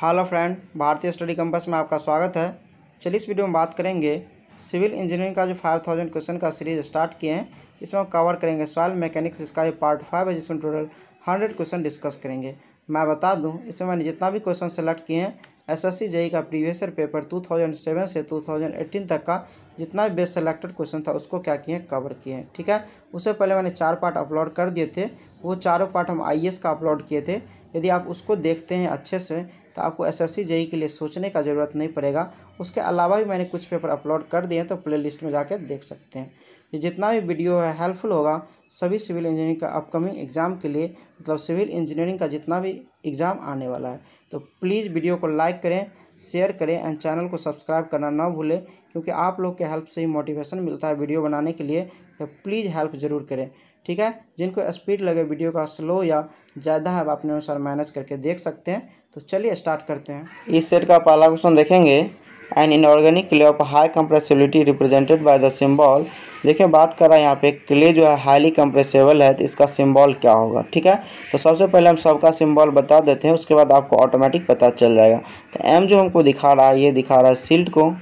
Hello friend, भारतीय study compass में आपका स्वागत है। चलिए इस वीडियो में बात करेंगे सिविल इंजीनियरिंग का जो 5000 क्वेश्चन का सीरीज स्टार्ट किए हैं। इसमें हम कवर करेंगे सॉइल मैकेनिक्स, इसका ये पार्ट 5 है जिसमें टोटल 100 क्वेश्चन डिस्कस करेंगे। मैं बता दूं, इसमें मैंने जितना भी क्वेश्चन सेलेक्ट किए हैं एसएससी जेईई का प्रीवियस ईयर पेपर 2007 से 2018 तक का जितना भी बेस्ट सेलेक्टेड क्वेश्चन था उसको क्या किए हैं, कवर किए हैं। ठीक है, उससे पहले मैंने 4 पार्ट अपलोड कर दिए थे, वो चारों पार्ट हम आईएएस का अपलोड किए थे। यदि आप उसको देखते हैं अच्छे से तो आपको एसएससी जेईई के लिए सोचने का ज़रूरत नहीं पड़ेगा। उसके अलावा भी मैंने कुछ पेपर अपलोड कर दिए हैं, तो प्लेलिस्ट में जाकर देख सकते हैं। ये जितना भी वीडियो है हेल्पफुल होगा सभी सिविल इंजीनियरिंग का अपकमिंग एग्ज़ाम के लिए, मतलब सिविल इंजीनियरिंग का जितना भी एग्ज़ाम आने वाला है। तो प्लीज़ वीडियो को लाइक करें, शेयर करें एंड चैनल को सब्सक्राइब करना ना भूलें, क्योंकि आप लोग के हेल्प से ही मोटिवेशन मिलता है वीडियो बनाने के लिए। तो प्लीज़ हेल्प ज़रूर करें। ठीक है, जिनको स्पीड लगे वीडियो का स्लो या ज़्यादा है, आप अपने अनुसार मैनेज करके देख सकते हैं। तो चलिए स्टार्ट करते हैं। इस सेट का पहला क्वेश्चन देखेंगे, an inorganic clay of high compressibility represented by the symbol. देखिए बात कर रहा है यहाँ पे क्ले जो है हाईली कंप्रेसिबल है, तो इसका सिंबल क्या होगा। ठीक है, तो सबसे पहले हम सबका सिंबल बता देते हैं, उसके बाद आपको ऑटोमेटिक पता चल जाएगा। तो एम जो हमको दिखा रहा है, ये दिखा रहा है सिल्ट को,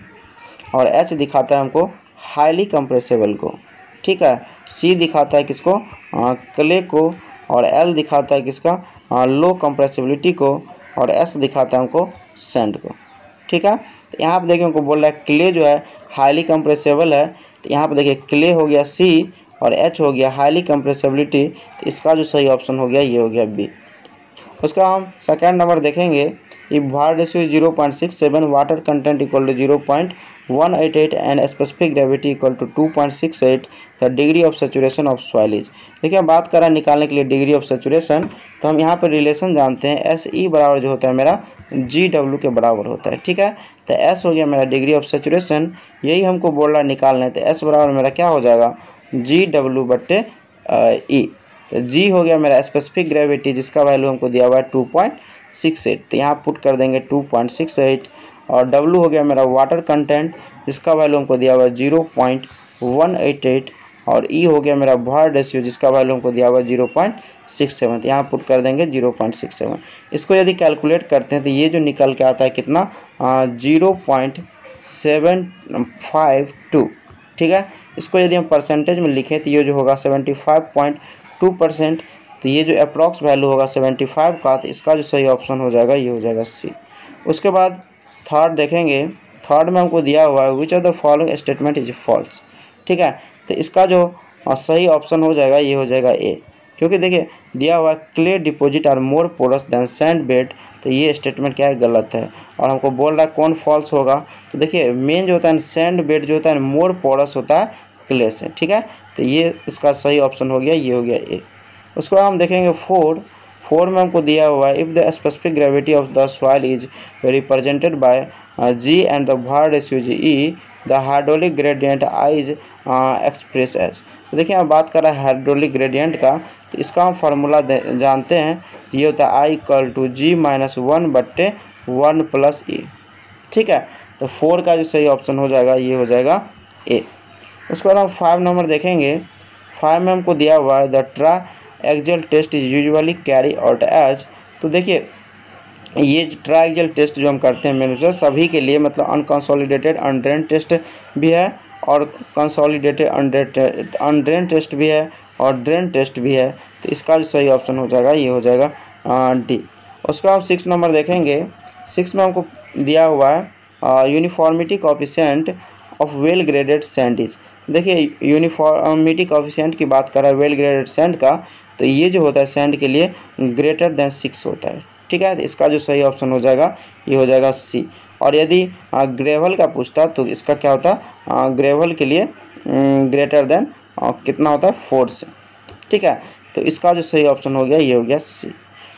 और एच दिखाता है हमको हाईली कंप्रेसिबल को। ठीक है, सी दिखाता है किसको, क्ले को, और एल दिखाता है किसका, लो कंप्रेसिबिलिटी को, और एस दिखाता है हमको सैंड को। ठीक है, तो यहाँ पे देखिए हमको बोल रहा है क्ले जो है हाईली कंप्रेसिबल है, तो यहाँ पे देखिए क्ले हो गया सी और एच हो गया हाईली कंप्रेसिबिलिटी, तो इसका जो सही ऑप्शन हो गया ये हो गया बी। उसका हम सेकेंड नंबर देखेंगे, if void ratio 0.67, water content equal to 0.188 and specific gravity equal to 2.68, the degree of saturation of soil is. देखिए बात कर रहा है निकालने के लिए डिग्री ऑफ सेचुरेशन, तो हम यहाँ पर रिलेशन जानते हैं, एस ई बराबर जो होता है मेरा जी डब्ल्यू के बराबर होता है। ठीक है, तो एस हो गया मेरा डिग्री ऑफ सेचुरेशन, यही हमको बोल रहा है निकालना है। तो एस बराबर मेरा क्या हो जाएगा, जी डब्ल्यू बट्टे ई। तो जी हो गया मेरा स्पेसिफिक ग्रेविटी, जिसका वैल्यू हमको दिया हुआ है 2.68, तो यहाँ पुट कर देंगे 2.68। और डब्ल्यू हो गया मेरा वाटर कंटेंट, जिसका वैल्यू हमको दिया हुआ है 0.188, और ई हो गया मेरा वार रेशियो, जिसका वैल्यू हमको दिया हुआ है 0.67, यहाँ पुट कर देंगे 0.67। इसको यदि कैलकुलेट करते हैं तो ये जो निकल के आता है कितना, 0.752। ठीक है, इसको यदि हम परसेंटेज में लिखें तो ये जो होगा 75.2%, तो ये जो अप्रॉक्स वैल्यू होगा 75 का, तो इसका जो सही ऑप्शन हो जाएगा ये हो जाएगा सी। उसके बाद थर्ड देखेंगे, थर्ड में हमको दिया हुआ है which of the following statement is false. ठीक है, तो इसका जो सही ऑप्शन हो जाएगा ये हो जाएगा ए, क्योंकि देखिए दिया हुआ clay deposit are more porous than sand bed, तो ये स्टेटमेंट क्या है, गलत है। और हमको बोल रहा है कौन फॉल्स होगा, तो देखिए मेन जो होता है सैंड बेड जो होता है मोर पोरस होता है क्ले से। ठीक है, तो ये इसका सही ऑप्शन हो गया, ये हो गया ए। उसके बाद हम देखेंगे फोर में हमको दिया हुआ है, if the specific gravity of the soil is represented by G and the void ratio G E, the hydraulic gradient I is express as. तो देखिए अब बात कर रहा है हाइड्रोलिक ग्रेडियंट का, तो इसका हम फार्मूला जानते हैं, ये होता है I equal to G minus 1/1 plus E. ठीक है, तो 4 का जो सही ऑप्शन हो जाएगा ये हो जाएगा ए। उसके बाद हम 5 नंबर देखेंगे, 5 में हमको दिया हुआ है the triaxial test is usually carry out as. तो देखिए ये ट्राएक्सियल टेस्ट जो हम करते हैं मेरे सभी के लिए, मतलब अनकंसोलिडेटेड अनड्रेन टेस्ट भी है और कंसोलिडेटेड अनड्रेन टेस्ट भी है और ड्रेन टेस्ट भी है, तो इसका जो सही ऑप्शन हो जाएगा ये हो जाएगा डी। उसके बाद 6 नंबर देखेंगे, 6 में हमको दिया हुआ है uniformity coefficient of well graded sand is. देखिए यूनिफॉर्मिटी कोएफिशिएंट की बात कर रहा है वेल ग्रेडेड सैंड का, तो ये जो होता है सैंड के लिए ग्रेटर देन 6 होता है। ठीक है, तो इसका जो सही ऑप्शन हो जाएगा ये हो जाएगा सी। और यदि ग्रेवल का पूछता तो इसका क्या होता है, ग्रेवल के लिए ग्रेटर देन कितना होता है 4 से। ठीक है, तो इसका जो सही ऑप्शन हो गया ये हो गया सी।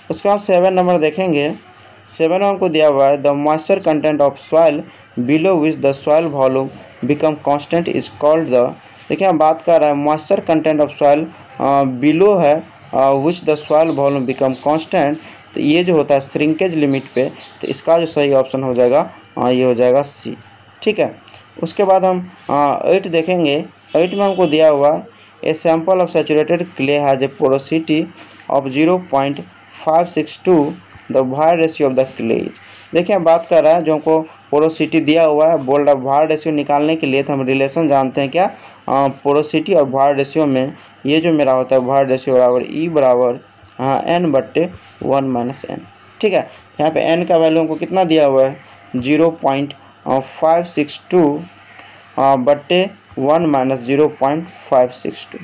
उसके बाद 7 नंबर देखेंगे, 7 में हमको दिया हुआ है the moisture content of soil below which the soil volume become constant is called the. देखिए हम बात कर रहे हैं moisture content of soil below है which the soil volume become constant, तो ये जो होता है श्रिंकेज लिमिट पे, तो इसका जो सही ऑप्शन हो जाएगा ये हो जाएगा सी। ठीक है, उसके बाद हम 8 देखेंगे, 8 में हमको दिया हुआ a sample of saturated clay has a porosity of 0.562 the भार रेशियो ऑफ द क्लेज। देखिए बात कर रहा है जो हमको पोरोसिटी दिया हुआ है, बोल रहा है भार रेशियो निकालने के लिए तो हम रिलेशन जानते हैं क्या, पोरोसिटी और भार रेशियो में ये जो मेरा होता है भार रेशियो बराबर ई बराबर n/1 - n। ठीक है, यहाँ पे n का वैल्यू हमको कितना दिया हुआ है 0.562 बट्टे 1 - 0.562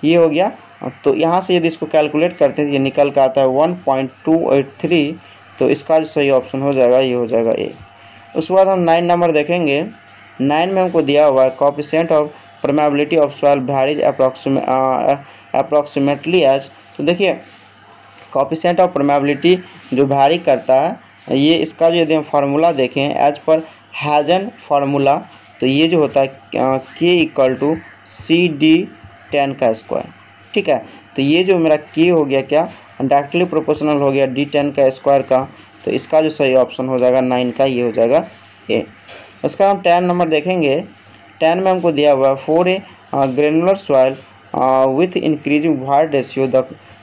ये हो गया। तो यहाँ से यदि इसको कैलकुलेट करते हैं ये निकल कर आता है 1.283, तो इसका जो सही ऑप्शन हो जाएगा ये हो जाएगा ए। उसके बाद हम 9 नंबर देखेंगे। 9 में हमको दिया हुआ है coefficient of permeability of soil varies approximately as. तो देखिए कोएफिशिएंट ऑफ परमेबिलिटी जो वैरी करता है ये इसका जो यदि हम फार्मूला देखें एज पर हैजन फार्मूला, तो ये जो होता है k = CD10 का स्क्वायर। ठीक है, तो ये जो मेरा k हो गया क्या डायरेक्टली प्रोपोर्शनल हो गया D10 का स्क्वायर का, तो इसका जो सही ऑप्शन हो जाएगा 9 का ये हो जाएगा ए। उसका हम 10 नंबर देखेंगे। 10 में हमको दिया हुआ है for a granular soil with increasing भार ratio the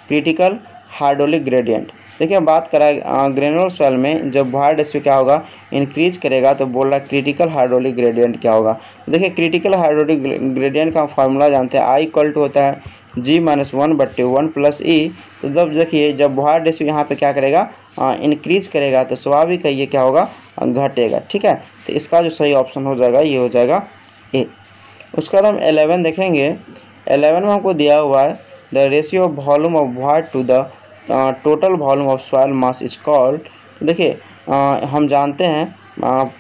critical hydraulic gradient. देखिए बात करा ग्रेनुलर सॉइल में जब भार रेशियो क्या होगा इंक्रीज करेगा तो बोल रहा है क्रिटिकल हाइड्रोलिक ग्रेडियंट क्या होगा। देखिए क्रिटिकल हाइड्रोलिक ग्रेडियंट का फार्मूला जानते हैं, I = होता है G-1/1 + E। तो जब देखिए जब भार रेशियो यहाँ पे क्या करेगा इंक्रीज करेगा तो स्वाभाविक है ये क्या होगा घटेगा। ठीक है, तो इसका जो सही ऑप्शन हो जाएगा ये हो जाएगा ए। उसके बाद हम 11 देखेंगे। 11 में हमको दिया हुआ है the ratio of volume of भार to the total volume of soil mass is called. देखिए हम जानते हैं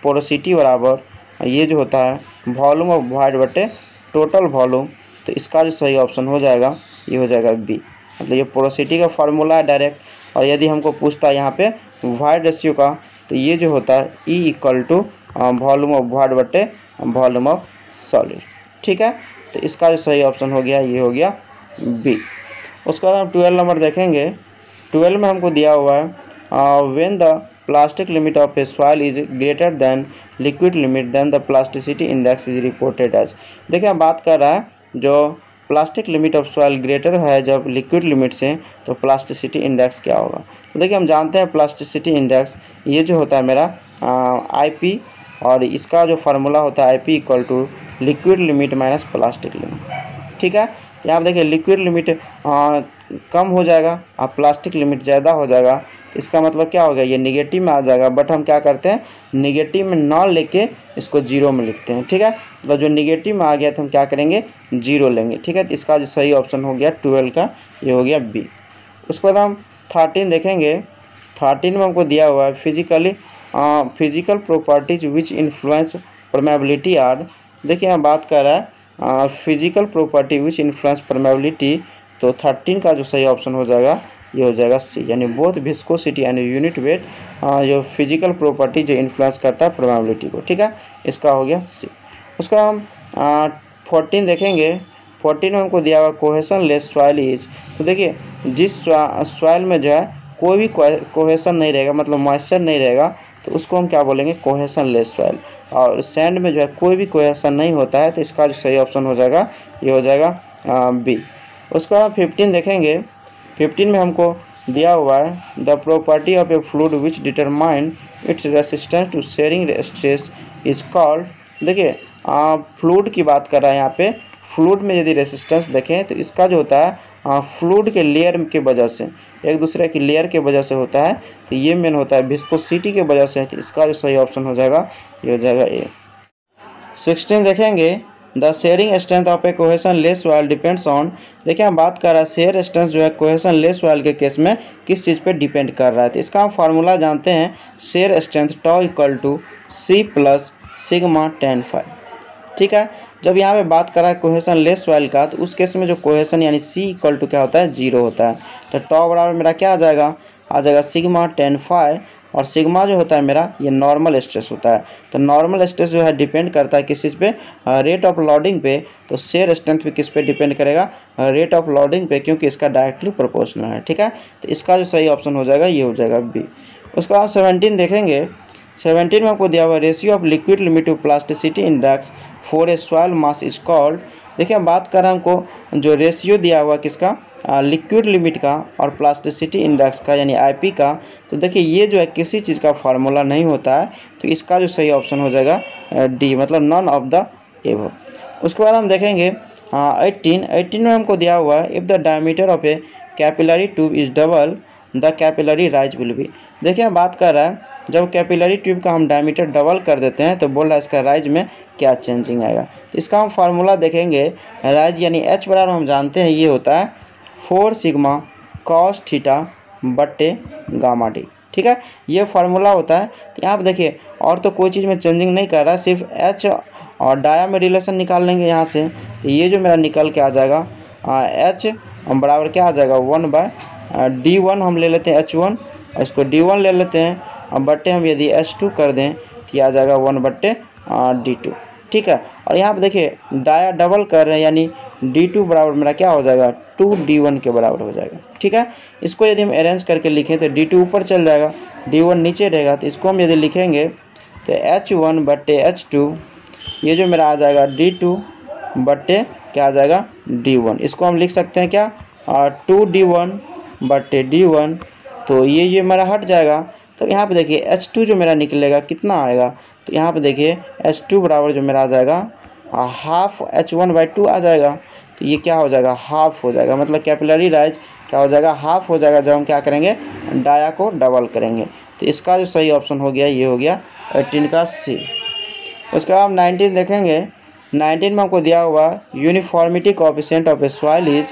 पोरोसिटी बराबर ये जो होता है वॉल्यूम ऑफ भार बटे टोटल वॉल्यूम, तो इसका जो सही ऑप्शन हो जाएगा ये हो जाएगा बी। मतलब ये पोरोसिटी का फार्मूला है डायरेक्ट, और यदि हमको पूछता है यहाँ पे भार रेशियो का तो ये जो होता है E = वॉल्यूम ऑफ भार बटे वॉल्यूम ऑफ सॉलिड। ठीक है, तो इसका जो सही ऑप्शन हो गया ये हो गया बी। उसके बाद हम 12 नंबर देखेंगे। 12 में हमको दिया हुआ है when the plastic limit of a soil is greater than liquid limit then the plasticity index is reported as. देखिए हम बात कर रहा है जो plastic limit of soil greater है जब लिक्विड लिमिट से, तो प्लास्टिसिटी इंडेक्स क्या होगा। तो देखिए हम जानते हैं प्लास्टिसिटी इंडेक्स ये जो होता है मेरा IP, और इसका जो फार्मूला होता है IP = liquid limit minus plastic limit. ठीक है, यहाँ पर देखिए लिक्विड लिमिट कम हो जाएगा और प्लास्टिक लिमिट ज़्यादा हो जाएगा, तो इसका मतलब क्या हो गया ये निगेटिव में आ जाएगा। बट हम क्या करते हैं निगेटिव में ना लेके इसको 0 में लिखते हैं। ठीक है, मतलब जो निगेटिव में आ गया तो हम क्या करेंगे 0 लेंगे। ठीक है, तो इसका जो सही ऑप्शन हो गया 12 का ये हो गया बी। उसके बाद हम 13 देखेंगे। 13 में हमको दिया हुआ है physical properties which influence permeability are. देखिए हम बात कर रहा है physical property which influence permeability, तो 13 का जो सही ऑप्शन हो जाएगा ये हो जाएगा सी, यानी both viscosity and unit weight जो फिजिकल प्रॉपर्टी जो इन्फ्लुएंस करता है परमेबिलिटी को। ठीक है, इसका हो गया सी। उसका हम 14 देखेंगे। 14 में हमको दिया हुआ कोहेशन लेस सॉइल इज। तो देखिए जिस सॉइल में जो है कोई भी कोहेशन नहीं रहेगा, मतलब मॉइस्चर नहीं रहेगा, तो उसको हम क्या बोलेंगे कोहेशन लेस सॉइल। और सैंड में जो है कोई भी कोहेशन नहीं होता है, तो इसका जो सही ऑप्शन हो जाएगा ये हो जाएगा बी। उसका 15 देखेंगे। 15 में हमको दिया हुआ है the property of a fluid which determine its resistance to shearing stress is called. देखिए फ्लूइड की बात कर रहा है यहाँ पे। फ्लूइड में यदि रेसिस्टेंस देखें तो इसका जो होता है फ्लूइड के लेयर के वजह से, एक दूसरे की लेयर के वजह से होता है, तो ये मेन होता है विस्कोसिटी के वजह से, तो इसका जो सही ऑप्शन हो जाएगा ये हो जाएगा ए। 16 देखेंगे the sharing strength of A cohesion less soil depends on. देखिए हम बात कर रहा है शेयर स्ट्रेंथ जो है कोहेशन लेस सॉइल के केस में किस चीज़ पे डिपेंड कर रहा है। तो इसका हम फार्मूला जानते हैं शेयर स्ट्रेंथ τ = C + σ/tan⁵। ठीक है, जब यहाँ पे बात कर रहा है कोहेशन लेस सॉइल का, तो उस केस में जो कोहेशन यानी C = क्या होता है 0 होता है, तो τ बराबर मेरा क्या आ जाएगा σ/tan⁵, और सिग्मा जो होता है मेरा ये नॉर्मल स्ट्रेस होता है। तो नॉर्मल स्ट्रेस जो है डिपेंड करता है किस चीज़ पे रेट ऑफ लोडिंग पे, तो शेयर स्ट्रेंथ भी किस पे डिपेंड करेगा रेट ऑफ लोडिंग पे, क्योंकि इसका डायरेक्टली प्रोपोर्शनल है। ठीक है, तो इसका जो सही ऑप्शन हो जाएगा ये हो जाएगा बी। उसका आप 17 देखेंगे। 17 में आपको दिया हुआ ratio of liquid limit to plasticity index for a soil mass is called. देखिए हम बात कर रहे हैं हमको जो रेशियो दिया हुआ किसका लिक्विड लिमिट का और प्लास्टिसिटी इंडेक्स का यानी आईपी का, तो देखिए ये जो है किसी चीज़ का फार्मूला नहीं होता है, तो इसका जो सही ऑप्शन हो जाएगा डी, मतलब नॉन ऑफ द एबव। उसके बाद हम देखेंगे 18 में हमको दिया हुआ है if the diameter of A capillary tube is double the capillary rise will be. देखिए बात कर रहा है जब कैपिलरी ट्यूब का हम डायमीटर डबल कर देते हैं तो बोल रहा है इसका राइज में क्या चेंजिंग आएगा। तो इसका हम फार्मूला देखेंगे, राइज यानी एच बराबर हम जानते हैं ये होता है 4 सिग्मा कॉस थीटा बट्टे गामा डी। ठीक है, ये फार्मूला होता है। तो यहाँ पर देखिए और तो कोई चीज़ में चेंजिंग नहीं कर रहा, सिर्फ एच और डाया में रिलेशन निकाल लेंगे यहाँ से। तो ये जो मेरा निकल के आ जाएगा एच बराबर क्या आ जाएगा 1/d1 हम ले लेते हैं h1, और इसको d1 ले लेते हैं, और बट्टे हम यदि h2 कर दें तो ये आ जाएगा 1/d2। ठीक है, और यहाँ पे देखिए डाया डबल कर रहे हैं यानी d2 बराबर मेरा क्या हो जाएगा 2d1 के बराबर हो जाएगा। ठीक है, इसको यदि हम अरेंज करके लिखें तो d2 ऊपर चल जाएगा, d1 नीचे रहेगा। तो इसको हम यदि लिखेंगे तो h1/h2 ये जो मेरा आ जाएगा d2 बट्टे क्या आ जाएगा d1। इसको हम लिख सकते हैं क्या 2d1/d1। तो ये मेरा हट जाएगा। तो यहाँ पे देखिए h2 जो मेरा निकलेगा कितना आएगा, तो यहाँ पे देखिए h2 बराबर जो मेरा आ जाएगा हाफ h1/2 आ जाएगा। तो ये क्या हो जाएगा हाफ हो जाएगा, मतलब कैपिलरी राइज क्या हो जाएगा हाफ हो जाएगा जब हम क्या करेंगे डाया को डबल करेंगे। तो इसका जो सही ऑप्शन हो गया ये हो गया 18 का सी। उसके बाद हम 19 देखेंगे। 19 में हमको दिया हुआ uniformity coefficient of a soil is,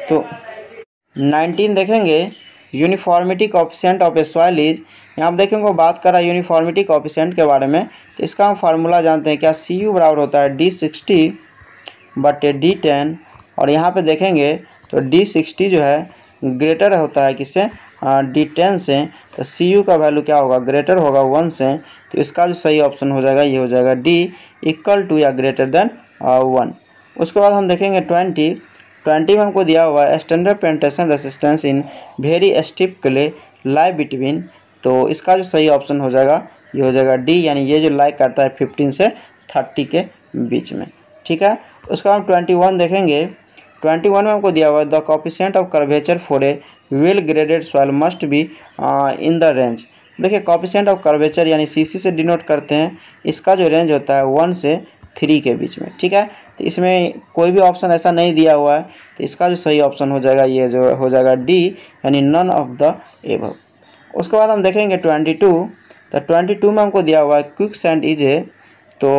तो 19 देखेंगे uniformity coefficient of a soil is. यहाँ आप देखेंगे वो बात कर रहा है यूनिफॉर्मिटी कोएफिशिएंट के बारे में। तो इसका हम फार्मूला जानते हैं क्या, सी यू बराबर होता है d60/d10। और यहाँ पे देखेंगे तो d60 जो है ग्रेटर होता है किससे d10 से, तो सी यू का वैल्यू क्या होगा ग्रेटर होगा 1 से। तो इसका जो सही ऑप्शन हो जाएगा ये हो जाएगा d = या ग्रेटर देन 1। उसके बाद हम देखेंगे 20 में हमको दिया हुआ है standard penetration resistance in very stiff clay lie between. तो इसका जो सही ऑप्शन हो जाएगा ये हो जाएगा डी, यानी ये जो लाई करता है 15 से 30 के बीच में। ठीक है, उसका हम 21 देखेंगे। 21 में हमको दिया हुआ है the coefficient of curvature for a well graded soil must be in the range. देखिए कोएफिशिएंट ऑफ कर्वेचर यानी सीसी से डिनोट करते हैं, इसका जो रेंज होता है 1 से 3 के बीच में। ठीक है, तो इसमें कोई भी ऑप्शन ऐसा नहीं दिया हुआ है, तो इसका जो सही ऑप्शन हो जाएगा ये जो हो जाएगा डी, यानी नन ऑफ द एबव। उसके बाद हम देखेंगे 22। तो 22 में हमको दिया हुआ है क्विक सैंड इज ए। तो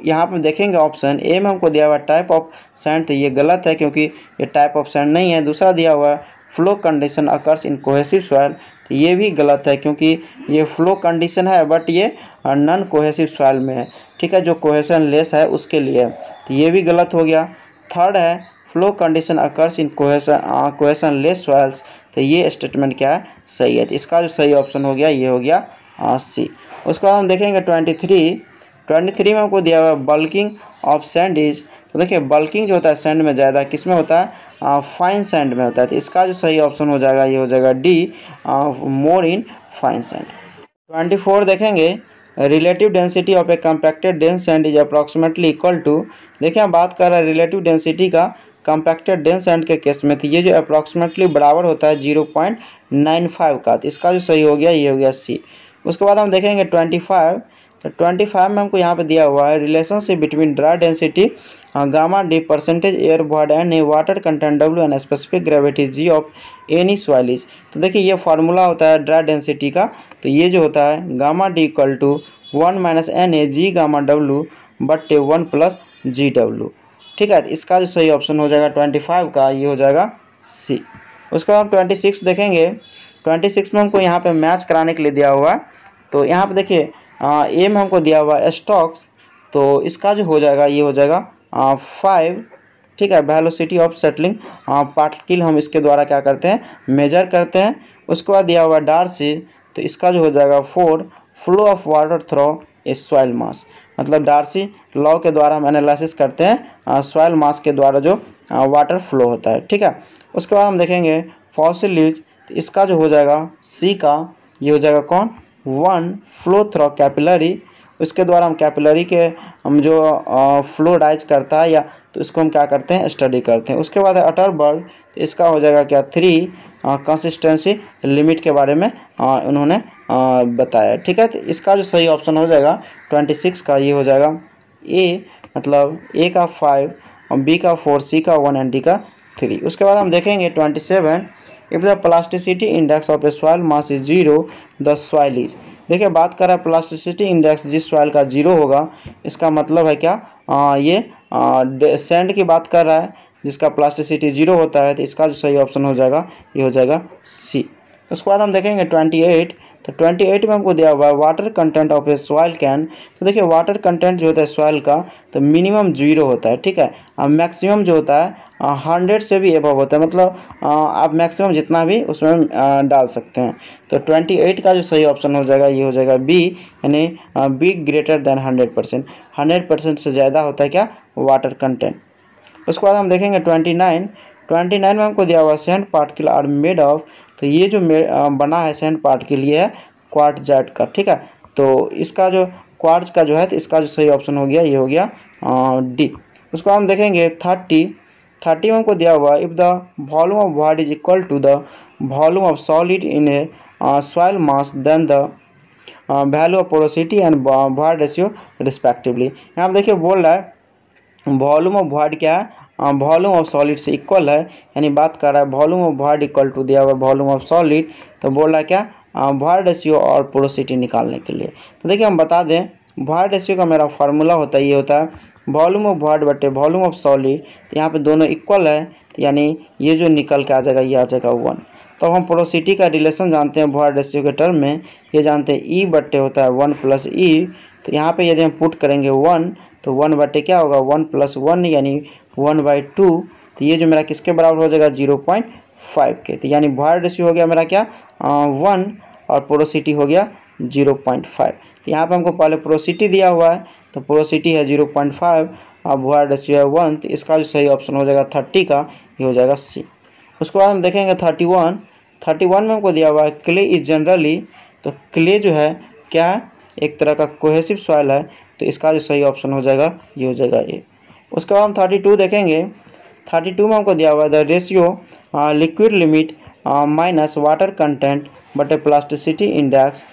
यहाँ पर देखेंगे ऑप्शन ए में हमको दिया हुआ है टाइप ऑफ सैंड, तो ये गलत है क्योंकि ये टाइप ऑफ सैंड नहीं है। दूसरा दिया हुआ है flow condition occurs in cohesive soil, तो ये भी गलत है क्योंकि ये फ्लो कंडीशन है बट ये नॉन कोहेसिव सॉइल में है। ठीक है, जो कोहेशन लेस है उसके लिए, तो ये भी गलत हो गया। थर्ड है flow condition occurs in cohesion less soils, तो ये स्टेटमेंट क्या है सही है। तो इसका जो सही ऑप्शन हो गया ये हो गया सी। उसके बाद हम देखेंगे 23 में हमको दिया हुआ है बल्किंग ऑफ सैंड इज। तो देखिए बल्किंग जो होता है सैंड में ज़्यादा किस में होता है फाइन सैंड में होता है। तो इसका जो सही ऑप्शन हो जाएगा ये हो जाएगा D more in fine sand. 24 देखेंगे relative density of a compacted dense sand is approximately equal to. देखिए हम बात कर रहे हैं रिलेटिव डेंसिटी का कम्पैक्टेड डेंस सैंड के केस में, तो ये जो अप्रॉक्सीमेटली बराबर होता है 0.95 का। तो इसका जो सही हो गया ये हो गया सी। उसके बाद हम देखेंगे 25। तो 25 में हमको यहाँ पे दिया हुआ है relationship between dry density gamma D percentage air void and a water content W and specific gravity G of any soil is. तो देखिए ये फार्मूला होता है ड्राई डेंसिटी का, तो ये जो होता है gamma D equal to 1 - NA G gamma W बट्टे 1 + GW। ठीक है, इसका जो सही ऑप्शन हो जाएगा 25 का ये हो जाएगा सी। उसके बाद 26 देखेंगे। 26 में हमको यहाँ पे मैच कराने के लिए दिया हुआ है। तो यहाँ पे देखिए ए में हमको दिया हुआ है स्टॉक्स, तो इसका जो हो जाएगा ये हो जाएगा 5। ठीक है, वेलोसिटी ऑफ सेटलिंग पार्टिकल हम इसके द्वारा क्या करते हैं मेजर करते हैं। उसके बाद दिया हुआ डार्सी, तो इसका जो हो जाएगा 4 flow of water through a soil मास, मतलब डार्सी लॉ के द्वारा हम एनालिसिस करते हैं सॉइल मास के द्वारा जो वाटर फ्लो होता है। ठीक है, उसके बाद हम देखेंगे फॉसिल लीव्स, तो इसका जो हो जाएगा सी का ये हो जाएगा कौन 1 फ्लो थ्रू कैपिलरी। उसके द्वारा हम कैपिलरी के हम जो फ्लो राइज करता है या तो इसको हम क्या करते हैं स्टडी करते हैं। उसके बाद है अटरबर्ग, तो इसका हो जाएगा क्या 3 कंसिस्टेंसी लिमिट के बारे में उन्होंने बताया। ठीक है, तो इसका जो सही ऑप्शन हो जाएगा 26 का ये हो जाएगा ए, मतलब ए का 5 और बी का 4, सी का 1 एंड डी का 3। उसके बाद हम देखेंगे 27, if the plasticity index of a soil mass is 0 the soil is. देखिए बात कर रहा है प्लास्टिसिटी इंडेक्स जिस सॉइल का 0 होगा, इसका मतलब है क्या ये सैंड की बात कर रहा है जिसका प्लास्टिसिटी 0 होता है। तो इसका जो सही ऑप्शन हो जाएगा ये हो जाएगा सी। उसके बाद हम देखेंगे 28, तो 28 में हमको दिया हुआ है water content of a soil can. तो देखिए वाटर कंटेंट जो होता है सॉइल का तो मिनिमम 0 होता है। ठीक है, अब मैक्सिमम जो होता है 100 से भी एबव होता है, मतलब आप मैक्सिमम जितना भी उसमें डाल सकते हैं। तो 28 का जो सही ऑप्शन हो जाएगा ये हो जाएगा बी, यानी बी ग्रेटर देन 100%। 100% से ज़्यादा होता है क्या वाटर कंटेंट। उसके बाद हम देखेंगे 29 में हमको दिया हुआ sand particle are made of. तो ये जो बना है सैंड पार्टिकल ये है क्वार्ट्जाइट का। ठीक है, तो इसका जो क्वार्ट्ज का जो है तो इसका जो सही ऑप्शन हो गया ये हो गया डी। उसको हम देखेंगे 30 में हमको दिया हुआ if the volume of water is equal to the volume of solid in a soil mass then the value of porosity and void ratio respectively. यहाँ पर देखिए बोल रहा है वॉल्यूम ऑफ वॉइड क्या है वॉल्यूम ऑफ सॉलिड से equal है, यानी बात कर रहा है volume of void equal to दिया हुआ वॉल्यूम ऑफ सॉलिड। तो बोल रहा है क्या वॉइड रेशियो और पोरोसिटी निकालने के लिए। तो देखिए हम बता दें वॉइड रेशियो का मेरा फार्मूला होता है ये होता है वॉल्यूम ऑफ वॉइड बटे वॉल्यूम ऑफ सॉलिड। तो यहाँ पे दोनों इक्वल है, तो यानी ये जो निकल के आ जाएगा ये आ जाएगा 1। तो हम पोरोसिटी का रिलेशन जानते हैं वॉइड रेशियो के टर्म में, ये जानते हैं ई बट्टे होता है 1 प्लस ई। तो यहाँ पे यदि हम पुट करेंगे 1 तो 1 बटे क्या होगा 1 प्लस 1 यानी 1/2। तो ये जो मेरा किसके बराबर हो जाएगा 0.5 के। तो यानी वॉइड रेशियो हो गया मेरा क्या 1 और पोरोसिटी हो गया 0.5। तो यहाँ पे हमको पहले पोरोसिटी दिया हुआ है तो पोरोसिटी है 0.5 और वॉइड रेशियो है 1। तो इसका जो सही ऑप्शन हो जाएगा 30 का ये हो जाएगा सी। उसके बाद हम देखेंगे 31 में हमको दिया हुआ है क्ले इज जनरली। तो क्ले जो है क्या है एक तरह का कोहेसिव सॉइल है, तो इसका जो सही ऑप्शन हो जाएगा ये हो जाएगा ए। उसके बाद हम 32 देखेंगे। 32 में हमको दिया हुआ है the ratio liquid limit minus water content बटे plasticity index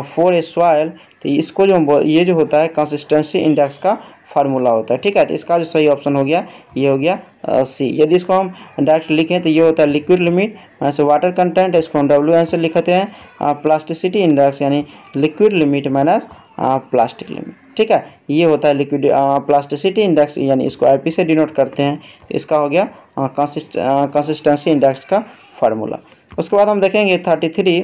for a soil. तो इसको जो ये जो होता है कंसिस्टेंसी इंडेक्स का फार्मूला होता है। ठीक है, तो इसका जो सही ऑप्शन हो गया ये हो गया सी। यदि इसको हम डायरेक्ट लिखें तो ये होता है liquid limit minus water content, इसको हम WN से लिखते हैं प्लास्टिसिटी इंडेक्स यानी liquid limit minus plastic limit. ठीक है, ये होता है लिक्विड प्लास्टिसिटी इंडेक्स यानी इसको IP से डिनोट करते हैं। तो इसका हो गया कंसिस्टेंसी इंडेक्स का फार्मूला। उसके बाद हम देखेंगे 33।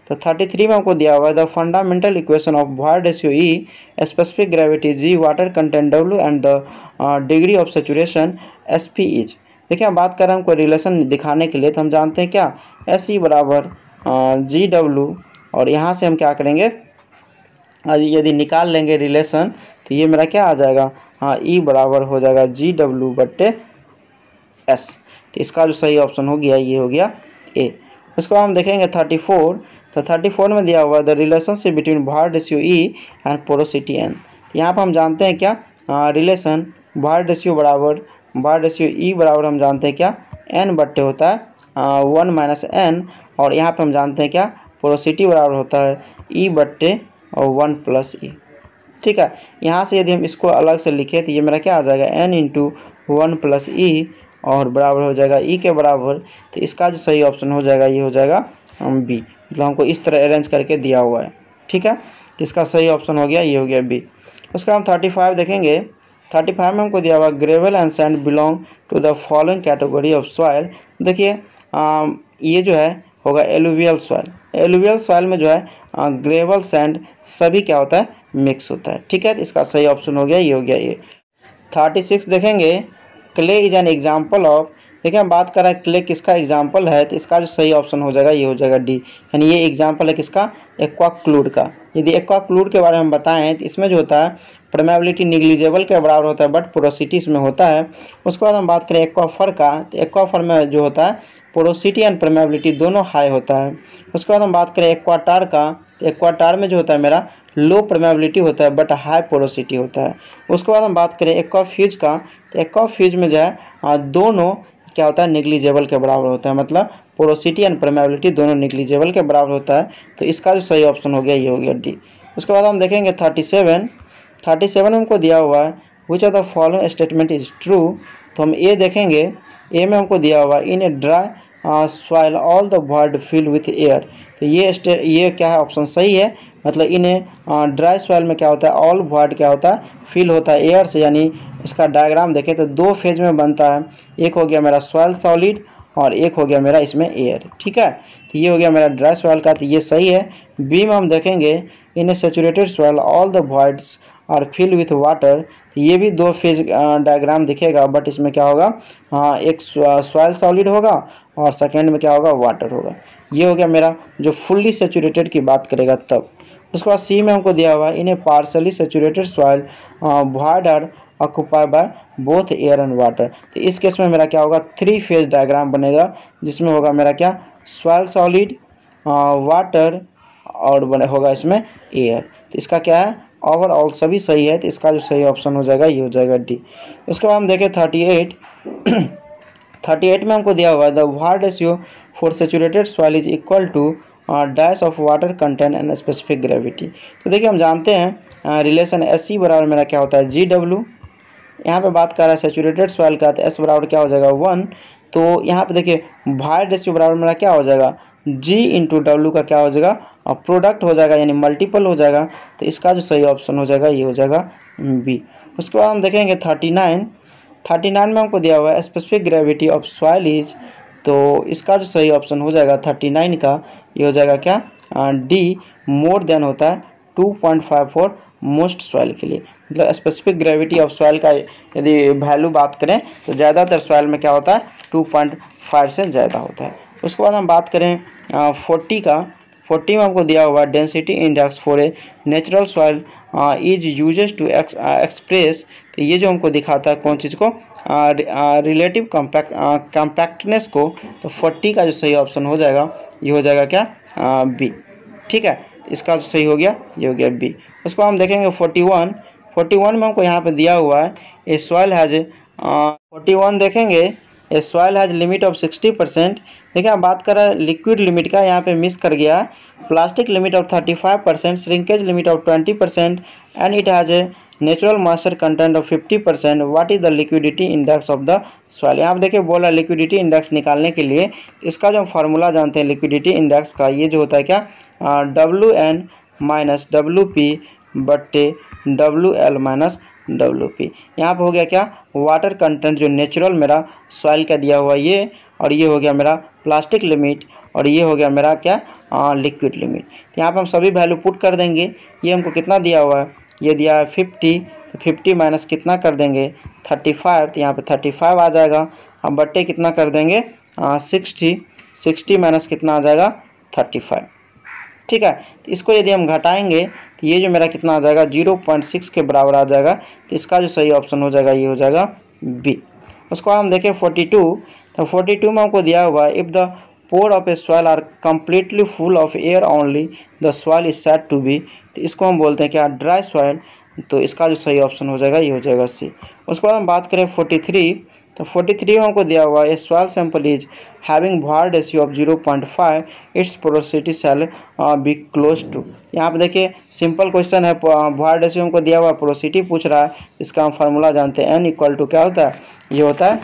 तो 33 में हमको दिया हुआ है the fundamental equation of void ratio E, specific gravity G, water content W and the degree of saturation SP is. देखिए हम बात कर रहे हैं हमको रिलेशन दिखाने के लिए, तो हम जानते हैं क्या SE बराबर GW और यहाँ से हम क्या करेंगे यदि निकाल लेंगे रिलेशन तो ये मेरा क्या आ जाएगा E बराबर हो जाएगा GW बट्टे S। तो इसका जो सही ऑप्शन हो गया ये हो गया ए। उसको हम देखेंगे 34। तो 34 में दिया हुआ है the relationship between void ratio E and porosity N. यहाँ पर हम जानते हैं क्या रिलेशन वॉइड रेशियो ई बराबर हम जानते हैं क्या एन बट्टे होता है 1 माइनस एन, और यहाँ पे हम जानते हैं क्या पोरोसिटी बराबर होता है ई बट्टे और 1 प्लस ई। ठीक है, यहाँ से यदि हम इसको अलग से लिखें तो ये मेरा क्या आ जाएगा n इंटू 1 प्लस ई और बराबर हो जाएगा ई के बराबर। तो इसका जो सही ऑप्शन हो जाएगा ये हो जाएगा बी, मतलब हमको इस तरह अरेंज करके दिया हुआ है। ठीक है, तो इसका सही ऑप्शन हो गया ये हो गया बी। उसका हम 35 देखेंगे। 35 में हमको दिया हुआ gravel and sand belong to the following category of soil. देखिए ये जो है होगा एलुवियल सॉइल। एलुवियल सॉइल में जो है ग्रेवल सैंड सभी क्या होता है मिक्स होता है। ठीक है, तो इसका सही ऑप्शन हो गया ये हो गया ये। 36 देखेंगे clay is an example of देखिए हम बात कर रहे हैं क्ले किसका एग्जाम्पल है, तो इसका जो सही ऑप्शन हो जाएगा ये हो जाएगा डी, यानी ये एग्जाम्पल है किसका, एक्वा क्लूड का। यदि एक्वा क्लूड के बारे में बताएं तो इसमें जो होता है परमेबिलिटी निग्लिजिबल के बराबर होता है, बट पोरोसिटी इसमें होता है। उसके बाद हम बात करें एक्वाफर का, तो एक्वाफर में जो होता है पोरोसिटी एंड परमेबिलिटी दोनों हाई होता है। उसके बाद हम बात करें एक्वाटार का, तो एक्वाटार में जो होता है मेरा लो परमेबिलिटी होता है बट हाई पोरोसिटी होता है। उसके बाद हम बात करें एक्वाफ्यूज का, तो एक्वाफ्यूज में जो है दोनों क्या होता है निग्लिजिबल के बराबर होता है, मतलब पोरोसिटी एंड परमेबिलिटी दोनों निग्लिजिबल के बराबर होता है। तो इसका जो सही ऑप्शन हो गया ये हो गया डी। उसके बाद हम देखेंगे 37 हमको दिया हुआ है which of the following statement is true. तो हम ए देखेंगे, ए में हमको दिया हुआ in a dry soil all the void fill with air. तो ये क्या है, ऑप्शन सही है, मतलब इन ड्राई सॉइल में क्या होता है ऑल वॉइड क्या होता है फिल होता है एयर से। यानी इसका डायग्राम देखें तो दो फेज में बनता है, एक हो गया मेरा सॉइल सॉलिड और एक हो गया मेरा इसमें एयर, ठीक है। तो ये हो गया मेरा ड्राई सॉइल का, तो ये सही है। बी में हम देखेंगे in a saturated soil all the voids और फिल विथ वाटर, तो ये भी दो फेज डायग्राम दिखेगा, बट इसमें क्या होगा एक सॉइल सॉलिड होगा और सेकेंड में क्या होगा वाटर होगा। ये हो गया मेरा जो फुल्ली सैचुरेटेड की बात करेगा तब। उसके बाद सी में हमको दिया हुआ है in a partially saturated soil void are occupied by both air and water. तो इस केस में मेरा क्या होगा थ्री फेज डायग्राम बनेगा, जिसमें होगा मेरा क्या सॉइल सॉलिड वाटर और बने होगा इसमें एयर। तो इसका क्या है ओवरऑल सभी सही है, तो इसका जो सही ऑप्शन हो जाएगा ये हो जाएगा डी। उसके बाद हम देखें 38 में हमको दिया हुआ है the water ratio for saturated soil is equal to dash of water content and specific gravity. तो देखिए हम जानते हैं रिलेशन एस सी बराबर मेरा क्या होता है जी डब्ल्यू। यहाँ पे बात कर रहा है सैचुरेटेड सॉइल का, तो एस बराबर क्या हो जाएगा 1। तो यहाँ पे देखिए वाटर रेशियो बराबर मेरा क्या हो जाएगा जी इंटू डब्ल्यू का क्या हो जाएगा और प्रोडक्ट हो जाएगा यानी मल्टीपल हो जाएगा। तो इसका जो सही ऑप्शन हो जाएगा ये हो जाएगा बी। उसके बाद हम देखेंगे 39 में हमको दिया हुआ है specific gravity of soil is, तो इसका जो सही ऑप्शन हो जाएगा 39 का ये हो जाएगा क्या डी, मोर देन होता है 2.54 मोस्ट सॉइल के लिए। मतलब स्पेसिफिक ग्रेविटी ऑफ सॉइल का यदि वैल्यू बात करें तो ज़्यादातर सॉइल में क्या होता है 2.5 से ज़्यादा होता है। उसके बाद हम बात करें 40 का, 40 में हमको दिया हुआ density index for a natural soil is uses to express. तो ये जो हमको दिखाता है कौन चीज़ को रिलेटिव कम्पैक्टनेस को। तो 40 का जो सही ऑप्शन हो जाएगा ये हो जाएगा क्या बी, ठीक है। इसका जो सही हो गया ये हो गया बी। उसको हम देखेंगे 41 में हमको यहाँ पे दिया हुआ है ए सॉइल हैज 41 देखेंगे ए सॉइल हैज लिमिट ऑफ 60%। देखिए हम बात कर रहे हैं लिक्विड लिमिट का, यहाँ पे मिस कर गया है। Plastic limit of 35%, shrinkage limit of 20% and it has a natural moisture content of 50%। What is the liquidity index of the soil. यहाँ पे देखिए बोला लिक्विडिटी इंडेक्स निकालने के लिए इसका जो फार्मूला जानते हैं लिक्विडिटी इंडेक्स का, ये जो होता है क्या WN माइनस WP बट्टे WL माइनस WP। यहाँ पे हो गया क्या वाटर कंटेंट जो नेचुरल मेरा सॉइल का दिया हुआ ये, और ये हो गया मेरा प्लास्टिक लिमिट, और ये हो गया मेरा क्या लिक्विड लिमिट। तो यहाँ पे हम सभी वैल्यू पुट कर देंगे। ये हमको कितना दिया हुआ है, ये दिया है 50, तो 50 माइनस कितना कर देंगे 35, तो यहाँ पे 35 आ जाएगा। अब बट्टे कितना कर देंगे 60 माइनस कितना आ जाएगा 35, ठीक है। तो इसको यदि हम घटाएंगे तो ये जो मेरा कितना आ जाएगा 0.6 के बराबर आ जाएगा। तो इसका जो सही ऑप्शन हो जाएगा ये हो जाएगा बी। उसको हम देखें 42, तो 42 में हमको दिया हुआ है if the pore of a soil are completely full of air only the soil is said to be. तो इसको हम बोलते हैं क्या ड्राई सॉइल। तो इसका जो सही ऑप्शन हो जाएगा ये हो जाएगा सी। उसके बाद हम बात करें 43, तो 43 में हमको दिया हुआ है soil sample is having water ratio of 0.5 its porosity shall be close to. यहाँ पे देखिए सिंपल क्वेश्चन है, वाटर रेशियो हमको दिया हुआ पोरोसिटी पूछ रहा है। इसका हम फार्मूला जानते हैं N इक्वल टू क्या होता है, ये होता है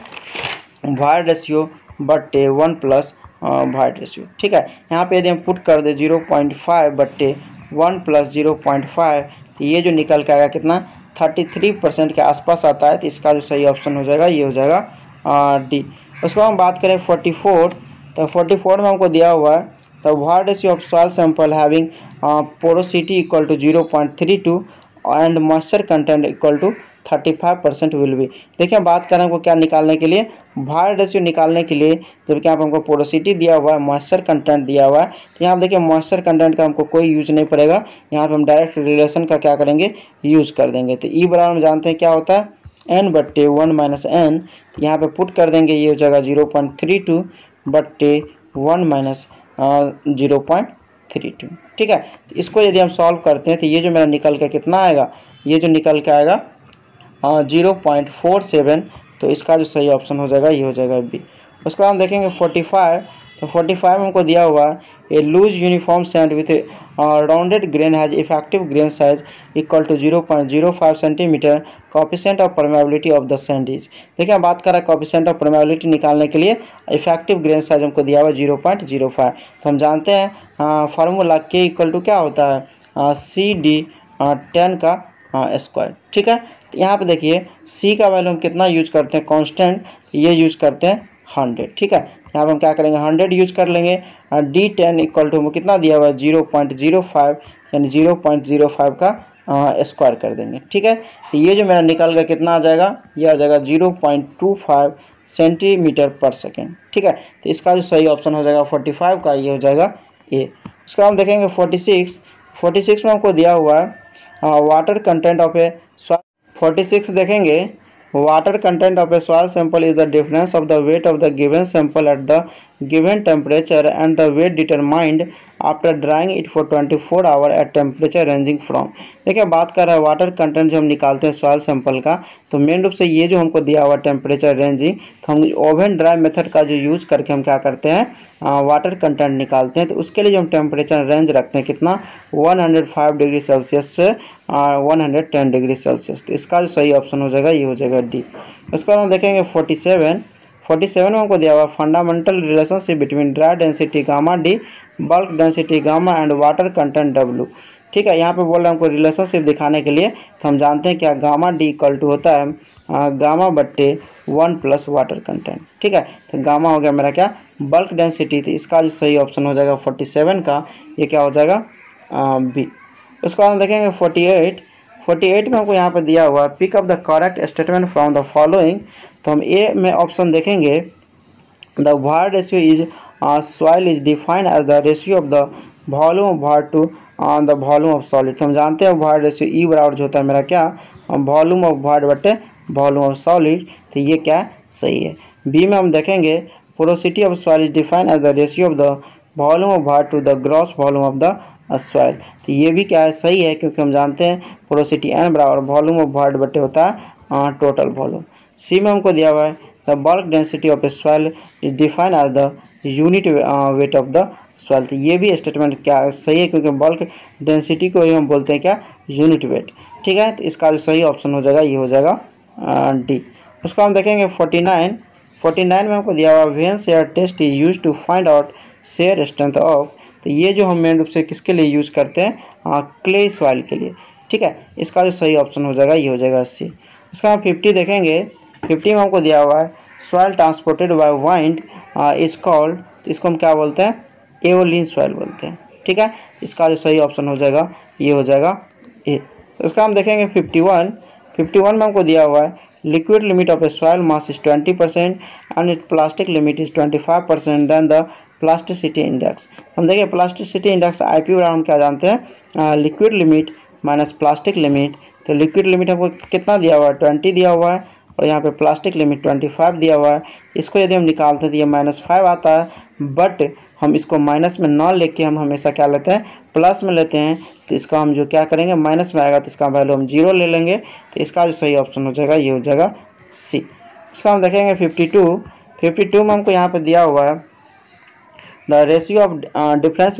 वाटर रेशियो बट्टे 1 प्लस वाटर रेशियो, ठीक है। यहाँ पे यदि हम पुट कर दे 0.5 बट्टे 1 प्लस 0.5, तो ये जो निकल के आएगा कितना 33% के आसपास आता है। तो इसका जो सही ऑप्शन हो जाएगा ये हो जाएगा डी। उसको हम बात करें 44, तो 44 में हमको दिया हुआ है तो water ratio of soil sample having porosity equal to 0.32 and moisture content equal to 35% will be. देखिए बात करें हमको क्या निकालने के लिए, भार रेशियो निकालने के लिए, जबकि यहाँ पर हमको पोरोसिटी दिया हुआ है, मॉइस्चर कंटेंट दिया हुआ है, तो यहाँ पर देखिए मॉइस्चर कंटेंट का हमको कोई यूज नहीं पड़ेगा, यहाँ पर हम डायरेक्ट रिलेशन का क्या करेंगे, यूज कर देंगे। तो ई बराबर हम जानते हैं क्या होता है, n बट्टे 1 माइनस एन, यहाँ पे पुट कर देंगे, ये हो जाएगा 0.32 बट्टे 1 माइनस 0.32। ठीक है, तो इसको यदि हम सॉल्व करते हैं तो ये जो मेरा निकल के कितना आएगा, ये जो निकल के आएगा 0.47, तो इसका जो सही ऑप्शन हो जाएगा ये हो जाएगा बी। उसके बाद हम देखेंगे 45, तो 45 में हमको दिया हुआ है a loose uniform sand with rounded grain has effective grain size equal to 0.05 centimetre, coefficient of permeability of the sand is. देखिए बात कर रहा है कोएफिशिएंट ऑफ परमेबिलिटी निकालने के लिए, इफेक्टिव ग्रेन साइज हमको दिया हुआ है 0.05। तो हम जानते हैं फार्मूला के इक्वल टू क्या होता है, CD10 का स्क्वायर। ठीक है, तो यहाँ पे देखिए सी का वैल्यू हम कितना यूज करते हैं, कांस्टेंट, ये यूज करते हैं 100। ठीक है, यहाँ पर हम क्या करेंगे 100 यूज कर लेंगे। D10 इक्वल टू हमको कितना दिया हुआ है 0.05, यानी 0.05 का स्क्वायर कर देंगे। ठीक है, तो ये जो मेरा निकल गया कितना आ जाएगा, ये आ जाएगा 0.25 सेंटीमीटर पर सेकेंड। ठीक है, तो इसका जो सही ऑप्शन हो जाएगा 45 का, ये हो जाएगा ए। उसका हम देखेंगे 46 में हमको दिया हुआ है वाटर कंटेंट ऑफ ए 46 देखेंगे, water content of a soil sample is the difference of the weight of the given sample at the given temperature and the weight determined after drying it for 24 hour at temperature ranging from. देखिए बात कर रहा है water content जो हम निकालते हैं soil sample का, तो मेन रूप से ये जो हमको दिया हुआ टेम्परेचर रेंजिंग, तो हम ओवन ड्राई मेथड का जो यूज करके हम क्या करते हैं वाटर कंटेंट निकालते हैं। तो उसके लिए जो हम टेम्परेचर रेंज रखते हैं कितना, 105 डिग्री सेल्सियस से 110 डिग्री सेल्सियस। तो इसका जो सही ऑप्शन हो जाएगा ये हो जाएगा डी। उसके बाद हम देखेंगे 47 में हमको दिया हुआ fundamental relationship between dry density gamma D, bulk density gamma and water content W. ठीक है, यहाँ पे बोल रहे हैं हमको रिलेशनशिप दिखाने के लिए, तो हम जानते हैं क्या गामा डी इक्वल टू होता है गामा बट्टे 1 प्लस वाटर कंटेंट। ठीक है, तो गामा हो गया मेरा क्या, बल्क डेंसिटी, तो इसका जो सही ऑप्शन हो जाएगा 47 का, ये क्या हो जाएगा बी। उसके बाद हम देखेंगे 48 में हमको यहाँ पर दिया हुआ pick up the correct statement from the following. तो हम ए में ऑप्शन देखेंगे, the void ratio is soil is defined as the ratio of the volume of void to the volume of solid. तो हम जानते हैं वार रेशियो ई बराबर जो होता है मेरा क्या, वॉल्यूम ऑफ वार बटे वॉल्यूम ऑफ सॉलिड, तो ये क्या सही है। बी में हम देखेंगे porosity of soil is defined as the ratio of the volume of void to the gross volume of the soil, तो ये भी क्या है सही है, क्योंकि हम जानते हैं पोरोसिटी एन बराबर वॉल्यूम ऑफ वार बटे होता है टोटल वॉल्यूम। सी में हमको दिया हुआ है the bulk density of a soil is defined as the unit weight of the soil, तो ये भी स्टेटमेंट क्या सही है, क्योंकि बल्क डेंसिटी को ही हम बोलते हैं क्या, यूनिट वेट। ठीक है, तो इसका जो सही ऑप्शन हो जाएगा ये हो जाएगा डी। उसको हम देखेंगे 49 में हमको दिया हुआ when shear test is use to find out shear strength of, तो ये जो हम मेन रूप से किसके लिए यूज करते हैं, क्ले सॉइल के लिए। ठीक है, इसका जो सही ऑप्शन हो जाएगा ये हो जाएगा सी। उसका हम 50 देखेंगे, 50 में हमको दिया हुआ है soil transported by wind is called, तो इसको हम क्या बोलते हैं, एओलिन सॉइल बोलते हैं। ठीक है, इसका जो सही ऑप्शन हो जाएगा ये हो जाएगा ए। उसका हम देखेंगे 51 में हमको दिया हुआ है liquid limit of a soil mass is 20% and it plastic limit is 25%, then the plasticity index. हम देखिए प्लास्टिसिटी इंडेक्स IP बराबर हम क्या जानते हैं, liquid limit minus plastic limit. तो लिक्विड लिमिट हमको कितना दिया हुआ है, 20 दिया हुआ है, और यहाँ पे प्लास्टिक लिमिट 25 दिया हुआ है। इसको यदि हम निकालते हैं तो ये -5 आता है, बट हम इसको माइनस में ना लेके हम हमेशा क्या लेते हैं, प्लस में लेते हैं। तो इसका हम जो क्या करेंगे, माइनस में आएगा तो इसका वैल्यू हम 0 ले लेंगे, तो इसका जो सही ऑप्शन हो जाएगा ये हो जाएगा सी। इसका हम देखेंगे 52 में हमको यहाँ पर दिया हुआ है द रेशियो ऑफ डिफरेंस।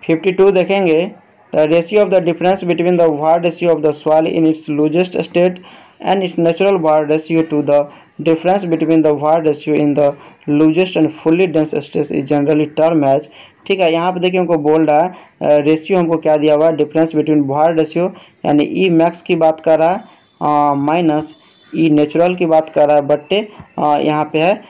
52 देखेंगे the ratio of the difference between the void ratio of the soil in its loosest state and its natural void ratio to the difference between the void ratio in the loosest and fully dense state is generally term as. ठीक है, यहाँ पे देखिए हमको बोल रहा है ratio हमको क्या दिया हुआ है, डिफरेंस बिटवीन वार रेशियो यानी ई मैक्स की बात कर रहा है माइनस ई नेचुरल की बात कर रहा है, बट्टे यहाँ पे है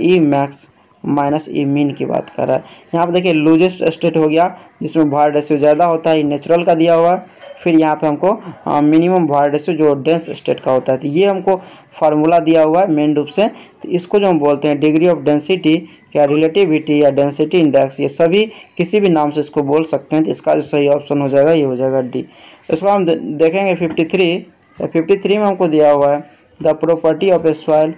ई मैक्स माइनस ई मीन की बात कर रहा है। यहाँ पे देखिए लूजेस्ट स्टेट हो गया जिसमें वॉइड रेशियो ज़्यादा होता है, नेचुरल का दिया हुआ है। फिर यहाँ पे हमको मिनिमम वॉइड रेशियो जो डेंस स्टेट का होता है, तो ये हमको फार्मूला दिया हुआ है मेन रूप से। तो इसको जो हम बोलते हैं डिग्री ऑफ डेंसिटी या रिलेटिविटी या डेंसिटी इंडेक्स, ये सभी किसी भी नाम से इसको बोल सकते हैं। तो इसका जो सही ऑप्शन हो जाएगा ये हो जाएगा डी। इसको हम देखेंगे 53 में हमको दिया हुआ है the property of a soil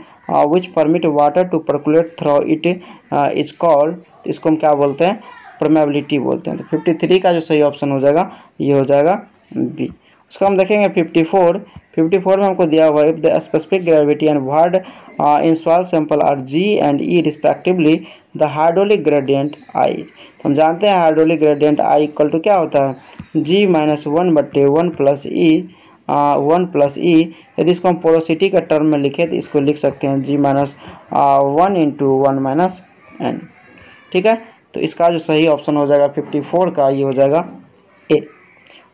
which permit water to percolate through it is called, तो इसको हम क्या बोलते हैं, परमेबिलिटी बोलते हैं। तो 53 का जो सही ऑप्शन हो जाएगा ये हो जाएगा बी। उसको हम देखेंगे 54 में हमको दिया हुआ है if the specific gravity and void in soil sample are G and E respectively the hydraulic gradient I. तो हम जानते हैं hydraulic gradient I equal to क्या होता है, जी माइनस 1/1 प्लस ई। यदि इसको हम पोरोसिटी का टर्म में लिखें तो इसको लिख सकते हैं जी माइनस 1 × 1 माइनस एन। ठीक है, तो इसका जो सही ऑप्शन हो जाएगा 54 का ये हो जाएगा ए।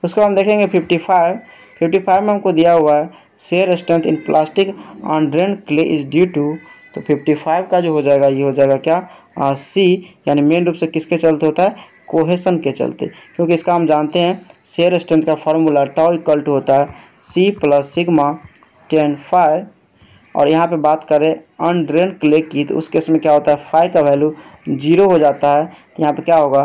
उसको हम देखेंगे 55 में हमको दिया हुआ है shear strength in plastic undrained clay is due to, तो 55 का जो हो जाएगा ये हो जाएगा क्या, सी, यानी मेन रूप से किसके चलते होता है, कोहेशन के चलते। क्योंकि इसका हम जानते हैं शेयर स्ट्रेंथ का फार्मूला टाउ इक्वल टू होता है सी प्लस सिग्मा 10 फाई। और यहाँ पे बात करें अनड्रेन क्ले की, तो उस केस में क्या होता है, फाई का वैल्यू 0 हो जाता है। तो यहाँ पे क्या होगा,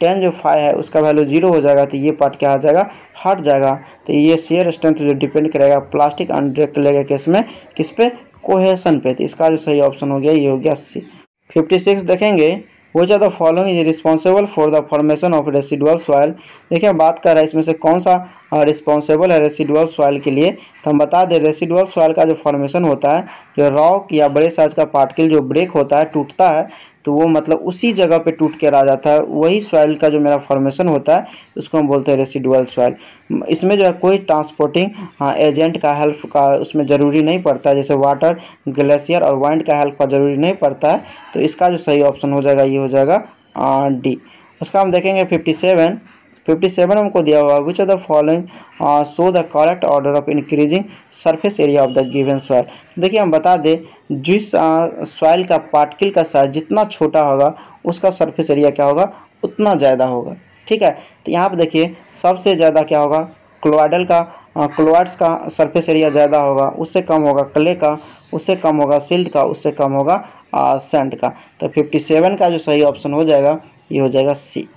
10 जो फाई है उसका वैल्यू 0 हो जाएगा, तो ये पार्ट क्या हो जाएगा, हट जाएगा। तो ये शेयर स्ट्रेंथ जो डिपेंड करेगा प्लास्टिक अनड्रेन क्ले के केस में किस पे, कोहेशन पे। तो इसका जो सही ऑप्शन हो गया ये हो गया सी। 56 देखेंगे which are the following is responsible for the formation of residual soil. देखिए बात कर रहा है इसमें से कौन सा रिस्पॉन्सिबल है रेसिडुअल सॉइल के लिए। तो हम बता दें रेसिडुअल सॉइल का जो फॉर्मेशन होता है, जो रॉक या बड़े साइज का पार्टिकल जो ब्रेक होता है, टूटता है, तो वो मतलब उसी जगह पे टूट के रह जाता है, वही सॉइल का जो मेरा फॉर्मेशन होता है उसको हम बोलते हैं रेसिडुअल सॉइल। इसमें जो है कोई ट्रांसपोर्टिंग एजेंट का हेल्प का उसमें ज़रूरी नहीं पड़ता है, जैसे वाटर, ग्लेशियर और वाइंड का हेल्प का ज़रूरी नहीं पड़ता है। तो इसका जो सही ऑप्शन हो जाएगा ये हो जाएगा डी। उसका हम देखेंगे 57 में हमको दिया हुआ विच of the following show the correct order of increasing surface area of the given soil. देखिए हम बता दें जिस सॉइल का पार्टिकल का साइज जितना छोटा होगा उसका सरफेस एरिया क्या होगा, उतना ज़्यादा होगा। ठीक है, तो यहाँ पे देखिए सबसे ज़्यादा क्या होगा, क्लोराइडल का क्लोराइड्स का सरफेस एरिया ज़्यादा होगा, उससे कम होगा क्ले का, उससे कम होगा सिल्ट का, उससे कम होगा सैंड का। तो 57 का जो सही ऑप्शन हो जाएगा ये हो जाएगा सी।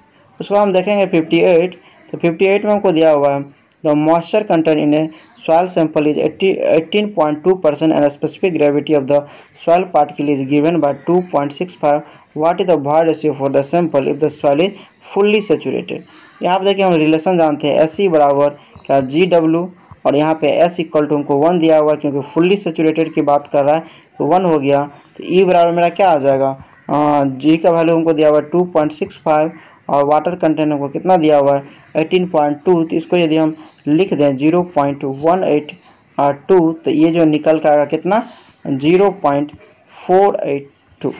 उसको हम देखेंगे 58। तो 58 में हमको दिया हुआ है the moisture content in a soil sample is 18.2% and specific gravity of the soil particle is given bye 2.65। What is the void ratio for the sample if the soil is fully saturated. यहाँ पे देखिए हम relation जानते हैं S C बराबर क्या जी W, और यहाँ पे एस इक्वल टू हमको 1 दिया हुआ है क्योंकि फुल्ली सेचुरेटेड की बात कर रहा है, तो 1 हो गया। तो ई बराबर मेरा क्या आ जाएगा, जी का वैल्यू हमको दिया हुआ है 2.65 और वाटर कंटेंट हमको कितना दिया हुआ है 18.2। तो इसको यदि हम लिख दें 0.182, तो ये जो निकल का आएगा कितना, 0.482।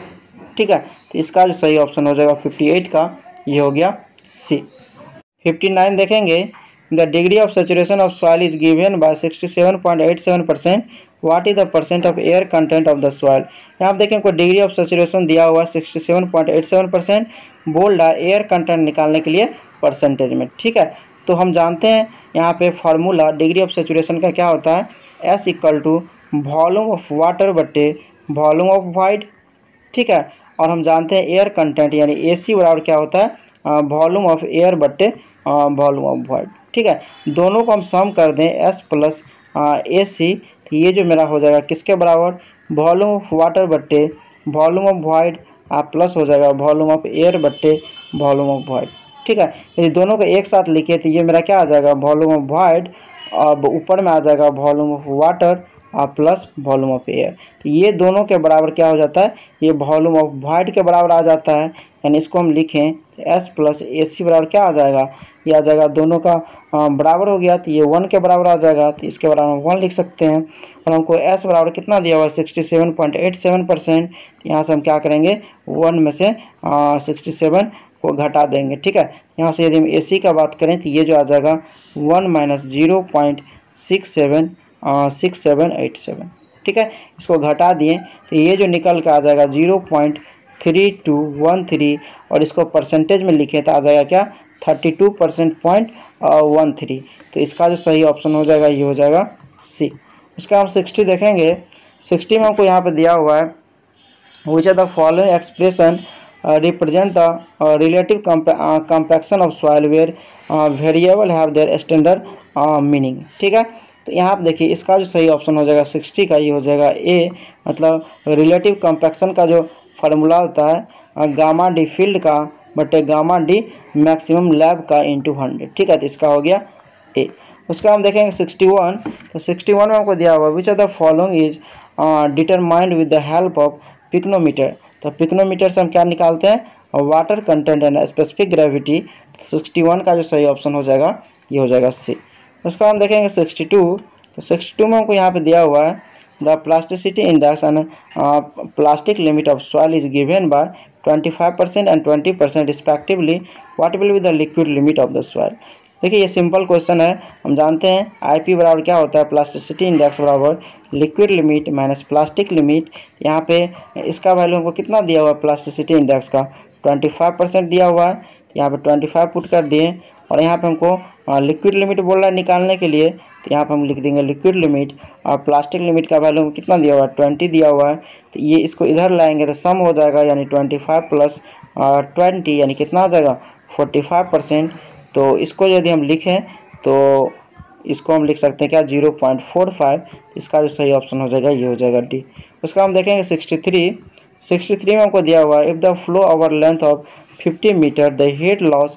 ठीक है, तो इसका जो सही ऑप्शन हो जाएगा 58 का ये हो गया सी। 59 देखेंगे the degree of saturation of soil is given bye 67.87%। What is the percent of air content of the soil. यहाँ आप देखें कोई डिग्री ऑफ सेचुरेशन दिया हुआ 67.87%, बोल्ड है एयर कंटेंट निकालने के लिए परसेंटेज में। ठीक है, तो हम जानते हैं यहाँ पे फार्मूला डिग्री ऑफ सेचुरेशन का क्या होता है, S equal to volume of water बट्टे वॉल्यूम ऑफ वॉइड। ठीक है, और हम जानते हैं एयर कंटेंट यानी ए सी बराबर क्या होता है, वॉल्यूम ऑफ एयर बट्टे वॉल्यूम ऑफ वॉइड। ठीक है, दोनों को हम सम कर दें एस प्लस ए सी, तो ये जो मेरा हो जाएगा किसके बराबर, वॉल्यूम ऑफ वाटर बट्टे वॉल्यूम ऑफ वॉइड प्लस हो जाएगा वॉल्यूम ऑफ एयर बट्टे वॉल्यूम ऑफ वॉइड। ठीक है, यदि दोनों को एक साथ लिखे तो ये मेरा क्या आ जाएगा, वॉल्यूम ऑफ वॉइड, अब ऊपर में आ जाएगा volume of water plus volume of air. तो ये दोनों के बराबर क्या हो जाता है, ये वॉल्यूम ऑफ वॉइड के बराबर आ जाता है। यानी इसको हम लिखें तो एस प्लस ए सी बराबर क्या आ जाएगा, ये आ जाएगा दोनों का बराबर हो गया, तो ये 1 के बराबर आ जाएगा, तो इसके बराबर 1 लिख सकते हैं। और हमको एस बराबर कितना दिया हुआ है 67.87%। यहाँ से हम क्या करेंगे 1 में से 67 को घटा देंगे। ठीक है, यहाँ से यदि हम ए सी का बात करें तो ये जो आ जाएगा 1 माइनस 0.6787। ठीक है, इसको घटा दिए तो ये जो निकल के आ जाएगा 3213 और इसको परसेंटेज में लिखे तो आ जाएगा क्या 32% 13। तो इसका जो सही ऑप्शन हो जाएगा ये हो जाएगा सी। उसका हम 60 देखेंगे। 60 में हमको यहाँ पे दिया हुआ है which are the following expression represent the relative compaction of soil where variable have their standard meaning. ठीक है, तो यहाँ पे देखिए इसका जो सही ऑप्शन हो जाएगा 60 का ये हो जाएगा ए, मतलब रिलेटिव कंपैक्शन का जो फार्मूला होता है गामा डी फील्ड का बटे गामा डी मैक्सिमम लैब का इंटू 100। ठीक है, तो इसका हो गया ए। उसका हम देखेंगे 61। तो 61 में हमको दिया हुआ which are the following is determined with the help of pycnometer. तो पिक्नोमीटर से हम क्या निकालते हैं water content and specific gravity. 61 का जो सही ऑप्शन हो जाएगा ये हो जाएगा सी। उसका हम देखेंगे 62। तो 62 में हमको यहाँ पे दिया हुआ है the plasticity index and plastic limit of soil is given bye 25% and 20% respectively, what will be the liquid limit of the soil. देखिए ये सिंपल क्वेश्चन है, हम जानते हैं आईपी बराबर क्या होता है प्लास्टिसिटी इंडेक्स बराबर liquid limit minus plastic limit. यहाँ पे इसका वैल्यू हमको कितना दिया हुआ है प्लास्टिसिटी इंडेक्स का 25% दिया हुआ है, यहाँ पे 25 पुट कर दिए और यहाँ पे हमको लिक्विड लिमिट बोल रहा है निकालने के लिए, तो यहाँ पे हम लिख देंगे लिक्विड लिमिट और प्लास्टिक लिमिट का वैल्यू कितना दिया हुआ है 20 दिया हुआ है। तो ये इसको इधर लाएंगे तो सम हो जाएगा यानी 25 प्लस 20 यानी कितना आ जाएगा 45%। तो इसको यदि हम लिखें तो इसको हम लिख सकते हैं क्या 0.45। इसका जो सही ऑप्शन हो जाएगा ये हो जाएगा डी। उसका हम देखेंगे 63 में हमको दिया हुआ है if the flow over length of 50 metre the head loss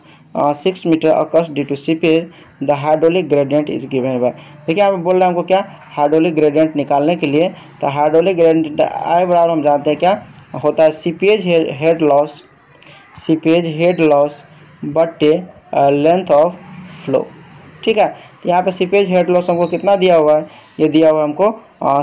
6 metre occurs due to seepage the hydraulic gradient is given by. देखिए आप बोल रहे हैं हमको क्या हाइड्रोलिक ग्रेडियंट निकालने के लिए, तो हाइड्रोलिक ग्रेडियंट आई बराबर हम जानते हैं क्या होता है सीपेज हेड लॉस बटे लेंथ ऑफ फ्लो। ठीक है, तो यहाँ पे सीपेज हेड लॉस हमको कितना दिया हुआ है, ये दिया हुआ है हमको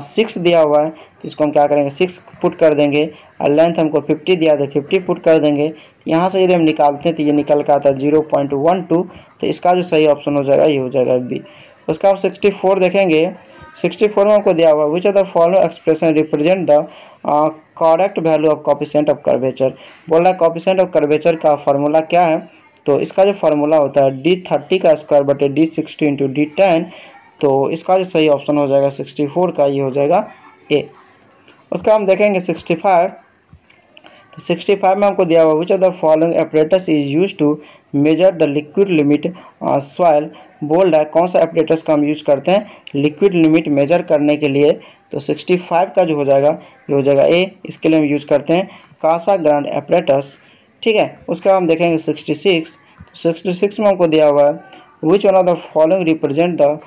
6 दिया हुआ है, तो इसको हम क्या करेंगे 6 पुट कर देंगे और लेंथ हमको 50 दिया था 50 पुट कर देंगे। यहाँ से यदि हम निकालते हैं तो ये निकल का आता है 0.12। तो इसका जो सही ऑप्शन हो जाएगा ये हो जाएगा बी। उसका हम 64 देखेंगे। 64 में हमको दिया हुआ which are the following expression represent the correct value of coefficient of curvature. बोल रहा है कोफिशिएंट ऑफ कर्वेचर का फार्मूला क्या है, तो इसका जो फार्मूला होता है D30 का स्क्वायर बटे D60 इंटू D10। तो इसका जो सही ऑप्शन हो जाएगा 64 का ये हो जाएगा ए। उसका हम देखेंगे 65। तो 65 में हमको दिया हुआ which are the following apparatus is use to measure the liquid limit soil. बोल रहा है कौन सा एपरेटस का हम यूज करते हैं लिक्विड लिमिट मेजर करने के लिए। तो 65 का जो हो जाएगा ये हो जाएगा ए। इसके लिए हम यूज करते हैं कासाग्रांड एपरेटस। ठीक है, उसका हम देखेंगे 66 में हमको दिया हुआ है which one of the following represent the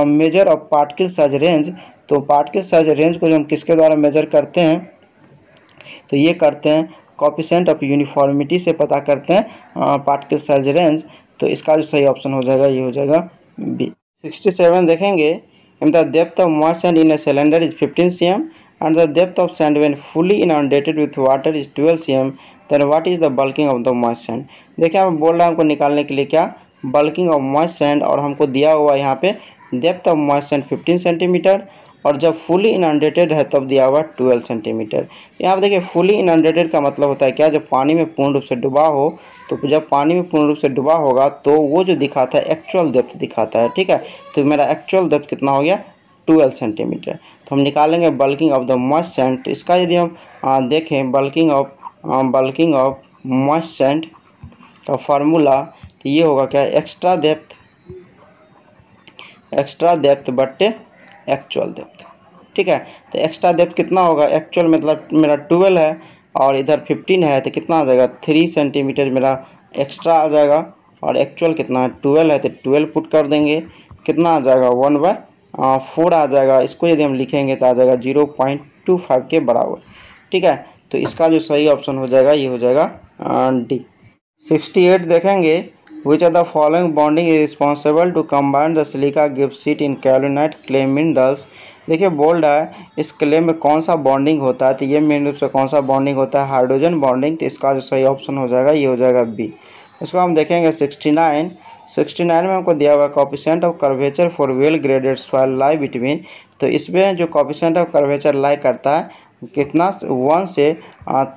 measure of particle size range. तो पार्टिकल साइज रेंज को जो हम किसके द्वारा मेजर करते हैं, तो ये करते हैं कोफिशिएंट ऑफ यूनिफॉर्मिटी से पता करते हैं पार्टिकल साइज रेंज। तो इसका जो सही ऑप्शन हो जाएगा ये हो जाएगा बी। 67 देखेंगे the depth of moist sand in a cylinder is 15 cm and the depth of sand when fully inundated with water is 12 cm, then what is the bulking of the moist sand। देखिए हम बोल रहा है हमको निकालने के लिए क्या बल्किंग ऑफ मॉइस्ट सैंड, और हमको दिया हुआ है यहाँ पे depth of moist sand 15 centimetre और जब फुली इनंडेटेड है तब दिया हुआ 12 सेंटीमीटर। यहाँ पर देखिए फुली इनंडेटेड का मतलब होता है क्या जब पानी में पूर्ण रूप से डूबा हो, तो जब पानी में पूर्ण रूप से डूबा होगा तो वो जो दिखाता है एक्चुअल डेप्थ दिखाता है। ठीक है, तो मेरा एक्चुअल डेप्थ कितना हो गया 12 सेंटीमीटर। तो हम निकालेंगे bulking of the moist sand. तो इसका यदि हम देखें बल्किंग ऑफ मॉइस्ट सैंड का फार्मूला, तो ये होगा क्या एक्स्ट्रा डेप्थ बटे एक्चुअल डेप्थ। ठीक है, तो एक्स्ट्रा डेप्थ कितना होगा, एक्चुअल मतलब मेरा 12 है और इधर 15 है, तो कितना आ जाएगा 3 सेंटीमीटर मेरा एक्स्ट्रा आ जाएगा, और एक्चुअल कितना है 12 है तो 12 पुट कर देंगे, कितना आ जाएगा 1/4 आ जाएगा। इसको यदि हम लिखेंगे तो आ जाएगा 0.25 के बराबर। ठीक है, तो इसका जो सही ऑप्शन हो जाएगा ये हो जाएगा डी। 68 देखेंगे which are the following bonding is responsible to combine the silica gibbsite in kaolinite clay minerals. देखिए बोल रहा है इस क्ले में कौन सा बॉन्डिंग होता है, तो ये मेन रूप से कौन सा बॉन्डिंग होता है हाइड्रोजन बॉन्डिंग। तो इसका जो सही ऑप्शन हो जाएगा ये हो जाएगा बी। इसको हम देखेंगे 69 में हमको दिया हुआ coefficient of curvature for well graded soil lie between. तो इसमें जो कोफिशिएंट ऑफ कर्वेचर लाई करता है कितना 1 से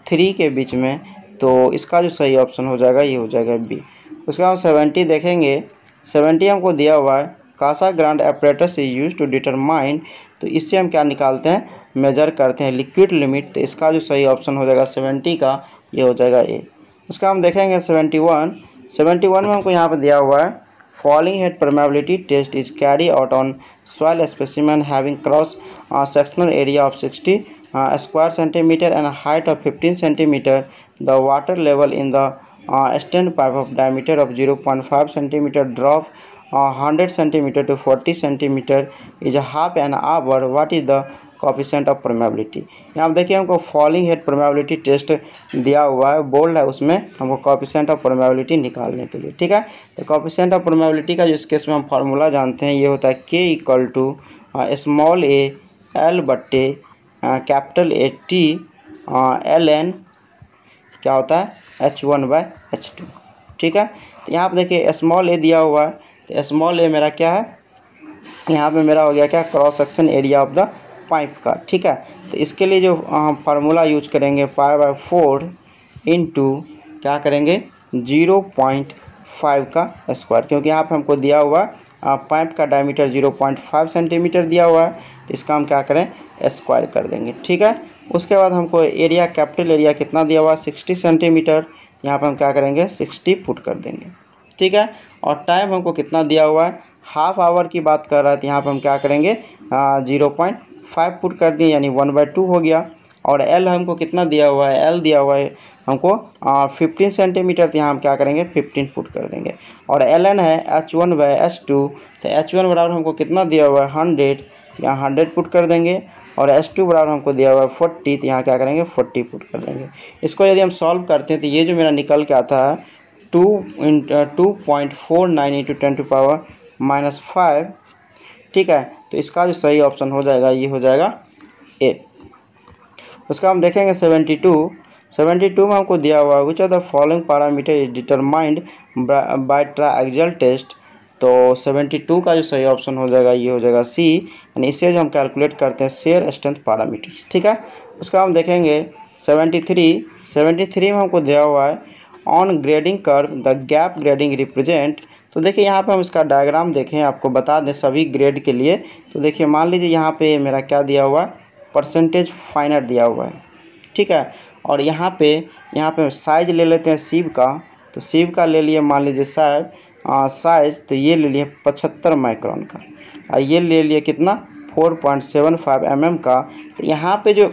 3 के बीच में, तो इसका जो सही ऑप्शन हो जाएगा ये हो जाएगा बी। उसके बाद 70 देखेंगे। 70 हमको दिया हुआ है Casagrande apparatus is use to determine, तो इससे हम क्या निकालते हैं, मेजर करते हैं लिक्विड लिमिट, तो इसका जो सही ऑप्शन हो जाएगा 70 का ये हो जाएगा ए। उसका हम देखेंगे 71 में हमको यहाँ पर दिया हुआ है falling head permeability test is carry out on soil specimen having cross sectional area of 60 square centimetre and height of 15 centimetre, the water level in the stand pipe of diameter of 0.5 centimetre drop 100 centimetre to 40 centimetre is half an hour, what is the coefficient of permeability. यहाँ पर देखिए हमको falling head permeability test दिया हुआ है, bold है, उसमें हमको कोएफिशिएंट ऑफ परमेबिलिटी निकालने के लिए, ठीक है। तो कोएफिशिएंट ऑफ परमेबिलिटी का जो इस केस में हम फार्मूला जानते हैं, ये होता है K equal to small a L बट्टे कैपिटल A T ln क्या होता है H1/H2, ठीक है। तो यहाँ पर देखिए स्मॉल a दिया हुआ है, तो स्मॉल a मेरा क्या है, यहाँ पे मेरा हो गया क्या, cross section area of the pipe का, ठीक है। तो इसके लिए जो हम फार्मूला यूज करेंगे π/4 इंटू क्या करेंगे 0.5 का स्क्वायर, क्योंकि यहाँ पे हमको दिया हुआ पाइप का डायमीटर 0.5 सेंटीमीटर दिया हुआ है, तो इसका हम क्या करें स्क्वायर कर देंगे, ठीक है। उसके बाद हमको एरिया कैपिटल एरिया कितना दिया हुआ है 60 सेंटीमीटर, यहाँ पर हम क्या करेंगे 60 फुट कर देंगे, ठीक है। और टाइम हमको कितना दिया हुआ है, हाफ आवर की बात कर रहा है, तो यहाँ पर हम क्या करेंगे 0.5 फुट कर दिए, यानी 1/2 हो गया। और एल हमको कितना दिया हुआ है, एल दिया हुआ है हमको 15 सेंटीमीटर, तो यहाँ हम क्या करेंगे 15 फुट कर देंगे। और एल एन है H1/H2, तो H1 बराबर हमको कितना दिया हुआ है 100, यहाँ 100 फुट कर देंगे। और H2 बराबर हमको दिया हुआ है 40, तो यहाँ क्या करेंगे 40 फुट कर देंगे। इसको यदि हम सॉल्व करते हैं तो ये जो मेरा निकल के आता है 2.49 इंटू 10⁻⁻5, ठीक है। तो इसका जो सही ऑप्शन हो जाएगा ये हो जाएगा ए। उसका हम देखेंगे 72 में हमको दिया हुआ है which of the following parameter is determined by triaxial test, तो 72 का जो सही ऑप्शन हो जाएगा ये हो जाएगा सी, यानी इससे जो हम कैलकुलेट करते हैं शेयर स्ट्रेंथ पैरामीटर्स, ठीक है। उसका हम देखेंगे 73 में हमको दिया हुआ है on grading curve the gap grading represent, तो देखिए यहाँ पे हम इसका डायग्राम देखें, आपको बता दें सभी ग्रेड के लिए। तो देखिए मान लीजिए यहाँ पे मेरा क्या दिया हुआ है परसेंटेज फाइनर दिया हुआ है, ठीक है। और यहाँ पे साइज ले लेते हैं सीव का, तो सीव का ले लिए मान लीजिए साइज, तो ये ले लिए 75 माइक्रोन का, और ये ले लिए कितना 4.75 mm का। तो यहाँ पे जो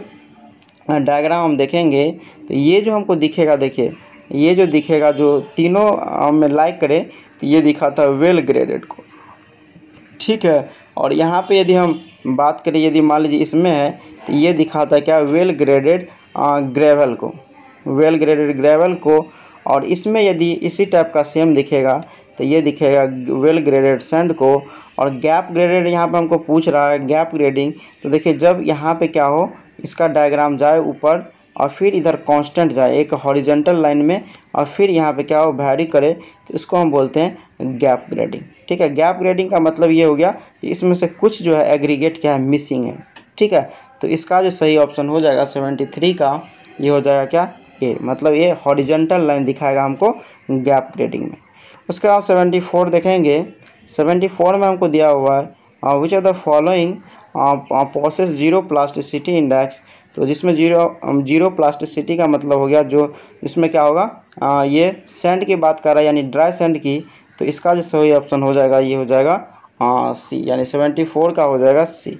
डायग्राम हम देखेंगे तो ये जो हमको दिखेगा, देखिए ये जो दिखेगा जो तीनों में लाइक करे, तो ये दिखाता है वेल ग्रेडेड को, ठीक है। और यहाँ पे यदि हम बात करें, यदि मान लीजिए इसमें है, तो ये दिखाता है क्या वेल ग्रेडेड ग्रेवल को, वेल ग्रेडेड ग्रेवल को। और इसमें यदि इसी टाइप का सेम दिखेगा तो ये दिखेगा वेल ग्रेडेड सैंड को। और गैप ग्रेडेड यहाँ पे हमको पूछ रहा है गैप ग्रेडिंग, तो देखिए जब यहाँ पे क्या हो, इसका डायग्राम जाए ऊपर और फिर इधर कांस्टेंट जाए एक हॉरिजॉन्टल लाइन में, और फिर यहाँ पे क्या हो वैरी करे, तो इसको हम बोलते हैं गैप ग्रेडिंग, ठीक है। गैप ग्रेडिंग का मतलब ये हो गया कि इसमें से कुछ जो है एग्रीगेट क्या है मिसिंग है, ठीक है। तो इसका जो सही ऑप्शन हो जाएगा 73 का ये हो जाएगा क्या ए, मतलब ये हॉरिजॉन्टल लाइन दिखाएगा हमको गैप ग्रेडिंग में। उसके बाद 74 देखेंगे। 74 में हमको दिया हुआ है which are the following possess zero plasticity index, तो जिसमें जीरो प्लास्टिसिटी का मतलब हो गया जो इसमें क्या होगा ये सैंड की बात कर रहा है, यानी ड्राई सैंड की, तो इसका जो सही ऑप्शन हो जाएगा ये हो जाएगा सी, यानी 74 का हो जाएगा सी।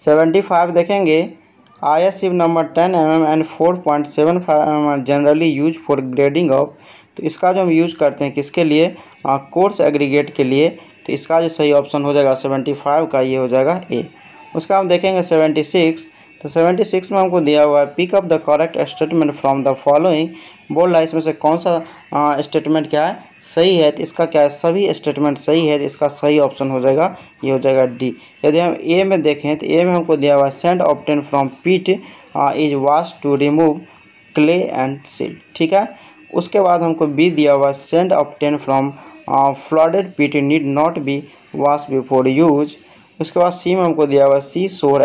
75 देखेंगे। IS number 10 mm and 4.75 mm generally use for grading of, तो इसका जो हम यूज करते हैं किसके लिए, कोर्स एग्रीगेट के लिए, तो इसका जो सही ऑप्शन हो जाएगा 75 का ये हो जाएगा ए। उसका हम देखेंगे 76, तो 76 में हमको दिया हुआ है pick up the correct statement from the following, बोल रहा है इसमें से कौन सा स्टेटमेंट क्या है सही है, तो इसका क्या है सभी स्टेटमेंट सही है, तो इसका सही ऑप्शन हो जाएगा ये हो जाएगा डी। यदि हम ए में देखें तो ए में हमको दिया हुआ है sand obtain from pit is wash to remove clay and silt, ठीक है। उसके बाद हमको बी दिया हुआ है sand obtain from flooded pit need not be wash before use. उसके बाद सी में हमको दिया हुआ है sea shore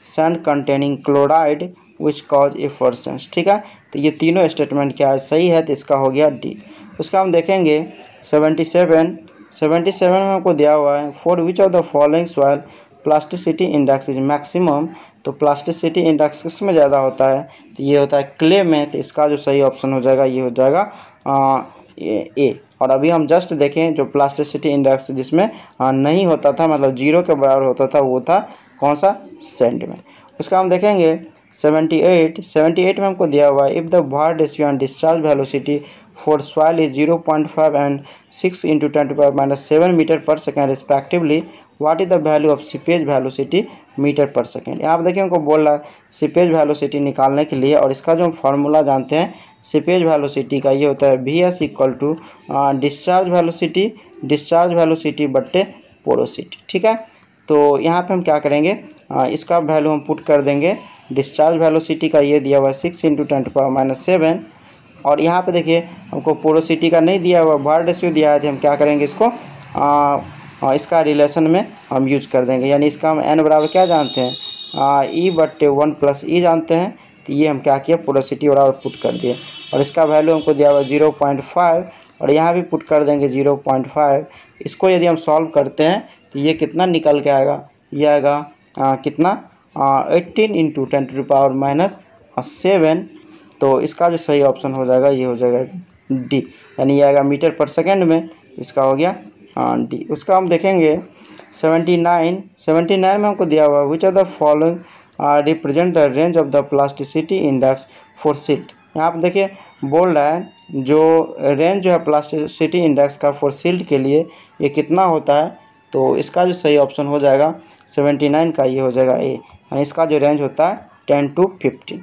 sand containing chloride which cause efflorescence. ठीक है, तो ये तीनों स्टेटमेंट क्या है, सही है, तो इसका हो गया डी। उसका हम देखेंगे 77 में हमको दिया हुआ है for which of the following soil plasticity index is maximum. तो प्लास्टिसिटी इंडेक्स किस में ज़्यादा होता है, तो ये होता है क्ले में। तो इसका जो सही ऑप्शन हो जाएगा ये हो जाएगा ए। और अभी हम जस्ट देखें जो प्लास्टिसिटी इंडेक्स जिसमें नहीं होता था, मतलब 0 के बराबर होता था, वो था कौन सा, सैंड में। उसका हम देखेंगे 78 में हमको दिया हुआ है if the water ratio and discharge velocity for soil is 0.5 and 6 × 10⁻⁷ metre per second respectively, what is the value of seepage velocity metre per second. यहाँ पर देखिए हमको बोल रहा है सीपेज वेलोसिटी निकालने के लिए, और इसका जो हम फार्मूला जानते हैं सीपेज वेलोसिटी का, ये होता है VS = डिस्चार्ज वेलोसिटी बट्टे पोरोसिटी। ठीक है, तो यहाँ पे हम क्या करेंगे, इसका वैल्यू हम पुट कर देंगे। डिस्चार्ज वेलोसिटी का ये दिया हुआ है 6 × 10⁻⁷, और यहाँ पे देखिए हमको पोरोसिटी का नहीं दिया हुआ, वाटर रेशियो दिया है, तो हम क्या करेंगे इसको इसका रिलेशन में हम यूज कर देंगे। यानी इसका हम n बराबर क्या जानते हैं, E/1 + E जानते हैं। तो ये हम क्या किया, पोरोसिटी बराबर पुट कर दिए, और इसका वैल्यू हमको दिया हुआ 0.5, और यहाँ भी पुट कर देंगे 0.5। इसको यदि हम सॉल्व करते हैं तो ये कितना निकल के आएगा, ये आएगा कितना 18 × 10⁻⁷। तो इसका जो सही ऑप्शन हो जाएगा ये हो जाएगा डी, यानी ये आएगा मीटर पर सेकेंड में, इसका हो गया डी। उसका हम देखेंगे 79 में हमको दिया हुआ विच of the following represent the range of the plasticity index for silt. यहाँ पर देखिए बोल रहा है जो रेंज जो है प्लास्टिसिटी इंडेक्स का फॉर सिल्ट के लिए ये कितना होता है, तो इसका जो सही ऑप्शन हो जाएगा 79 का ये हो जाएगा ए, यानी इसका जो रेंज होता है 10 to 15।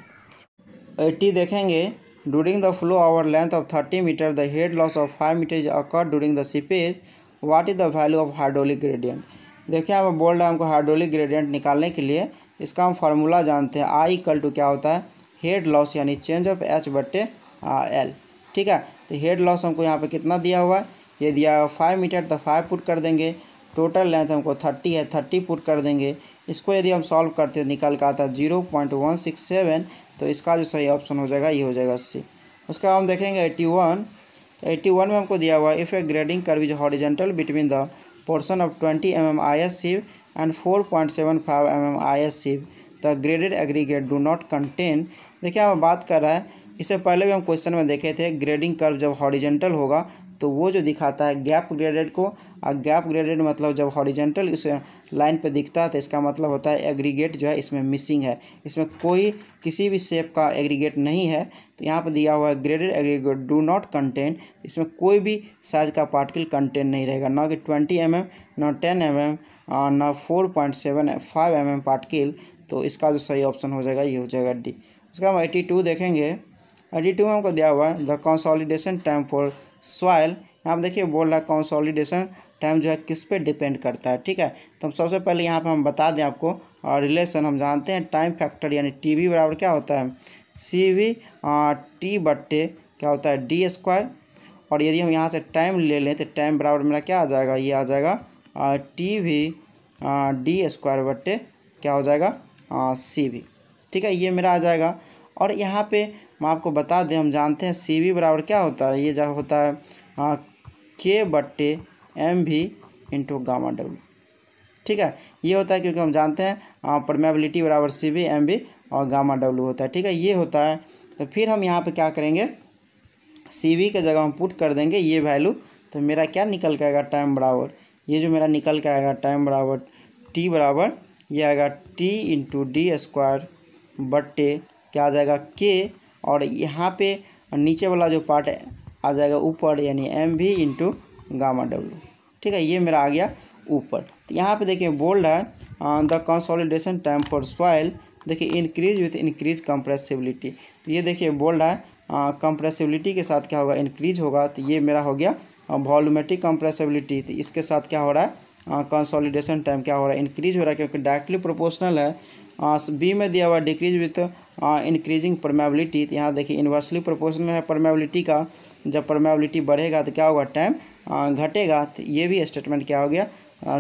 80 देखेंगे during the flow over length of 30 metre the head loss of 5 metre is occur during the seepage, what is the value of hydraulic gradient. देखिए यहाँ पर बोल रहा है हमको हाइड्रोलिक ग्रेडियंट निकालने के लिए इसका हम फार्मूला जानते हैं, I = क्या होता है, हेड लॉस यानी चेंज ऑफ H/L। ठीक है, तो हेड लॉस हमको यहाँ पे कितना दिया हुआ है, ये दिया हुआ 5 मीटर, तो 5 पुट कर देंगे। टोटल लेंथ हमको 30 है, 30 पुट कर देंगे। इसको यदि हम सॉल्व करते हैं निकल का आता है 0.167, तो इसका जो सही ऑप्शन हो जाएगा ये हो जाएगा सी। उसका हम देखेंगे 81 में हमको दिया हुआ if A grading curve is horizontal between the portion of 20 mm IS sieve and 4.75 mm IS sieve, the graded aggregate do not contain. देखिए हम बात कर रहा है, इससे पहले भी हम क्वेश्चन में देखे थे ग्रेडिंग कर्व जब हॉरिजॉन्टल होगा तो वो जो दिखाता है गैप ग्रेडेड को, गैप ग्रेडेड मतलब जब हॉरिजॉन्टल इस लाइन पे दिखता है तो इसका मतलब होता है एग्रीगेट जो है इसमें मिसिंग है, इसमें कोई किसी भी शेप का एग्रीगेट नहीं है। तो यहाँ पे दिया हुआ है graded aggregate do not contain, इसमें कोई भी साइज का पार्टिकल कंटेन नहीं रहेगा, ना कि 20 mm, ना 10 mm, ना 4.75 mm पार्टिकल। तो इसका जो सही ऑप्शन हो जाएगा ये हो जाएगा डी। उसका हम 82 देखेंगे। 82 में हमको दिया हुआ है the consolidation time for soil. यहाँ पर देखिए बोल रहा है कंसोलिडेशन टाइम जो है किस पे डिपेंड करता है। ठीक है, तो हम सबसे पहले यहाँ पे हम बता दें आपको रिलेशन हम जानते हैं टाइम फैक्टर, यानी टी बराबर क्या होता है CV T बट्टे क्या होता है D²। और यदि हम यहाँ से टाइम ले लें तो टाइम बराबर मेरा क्या आ जाएगा, ये आ जाएगा TV D² बट्टे क्या हो जाएगा CV। ठीक है, ये मेरा आ जाएगा। और यहाँ पे मैं आपको बता दें हम जानते हैं CV बराबर क्या होता है, ये जो होता है K/MV × γ/W। ठीक है, ये होता है क्योंकि हम जानते हैं परमेबिलिटी बराबर CV MV और γ/W होता है। ठीक है, ये होता है। तो फिर हम यहाँ पे क्या करेंगे, CV के जगह हम पुट कर देंगे ये वैल्यू, तो मेरा क्या निकल के आएगा टाइम बराबर, ये जो मेरा निकल के आएगा टाइम बराबर T बराबर ये आएगा T × D² बट्टे क्या आ जाएगा K, और यहाँ पे नीचे वाला जो पार्ट आ जाएगा ऊपर, यानी MV × γ/W। ठीक है, ये मेरा आ गया ऊपर। तो यहाँ पे देखिए बोल रहा है the consolidation time for soil, देखिए इंक्रीज विथ इंक्रीज कंप्रेसिबिलिटी। तो ये देखिए बोल रहा है कंप्रेसिबिलिटी के साथ क्या होगा, इंक्रीज होगा। तो ये मेरा हो गया वॉल्यूमेट्रिक कंप्रेसिबिलिटी। तो इसके साथ क्या हो रहा है कंसोलिडेशन टाइम क्या हो रहा है, इंक्रीज हो रहा है, क्योंकि डायरेक्टली प्रोपोर्शनल है। बी में दिया हुआ डिक्रीज विथ इंक्रीजिंग परमेबिलिटी। तो यहाँ देखिए इन्वर्सली प्रोपोर्शनल है परमेबिलिटी का, जब परमेबिलिटी बढ़ेगा तो क्या होगा टाइम घटेगा। तो ये भी स्टेटमेंट क्या हो गया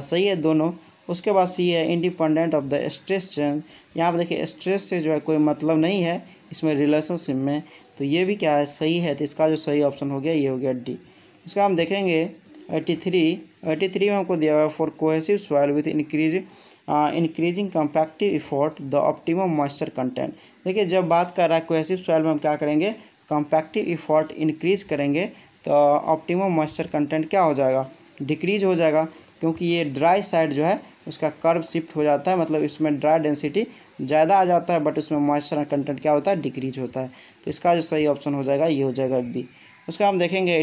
सही है दोनों। उसके बाद सी है independent of the stress change. यहाँ पर देखिए स्ट्रेस से जो है कोई मतलब नहीं है इसमें रिलेशनशिप में, तो ये भी क्या है सही है। तो इसका जो सही ऑप्शन हो गया ये हो गया डी। उसका हम देखेंगे 83 में हमको दिया हुआ है for cohesive soil with increasing compactive effort the optimum moisture content. देखिए जब बात कर रहा है कोहेसिव सॉइल में हम क्या करेंगे, कम्पैक्टिव इफोर्ट इंक्रीज करेंगे तो ऑप्टिमम मॉइस्चर कंटेंट क्या हो जाएगा, डिक्रीज हो जाएगा, क्योंकि ये ड्राई साइड जो है उसका कर्व शिफ्ट हो जाता है, मतलब इसमें ड्राई डेंसिटी ज़्यादा आ जाता है बट उसमें मॉइस्चर कंटेंट क्या होता है, डिक्रीज होता है। तो इसका जो सही ऑप्शन हो जाएगा ये हो जाएगा बी। उसका हम देखेंगे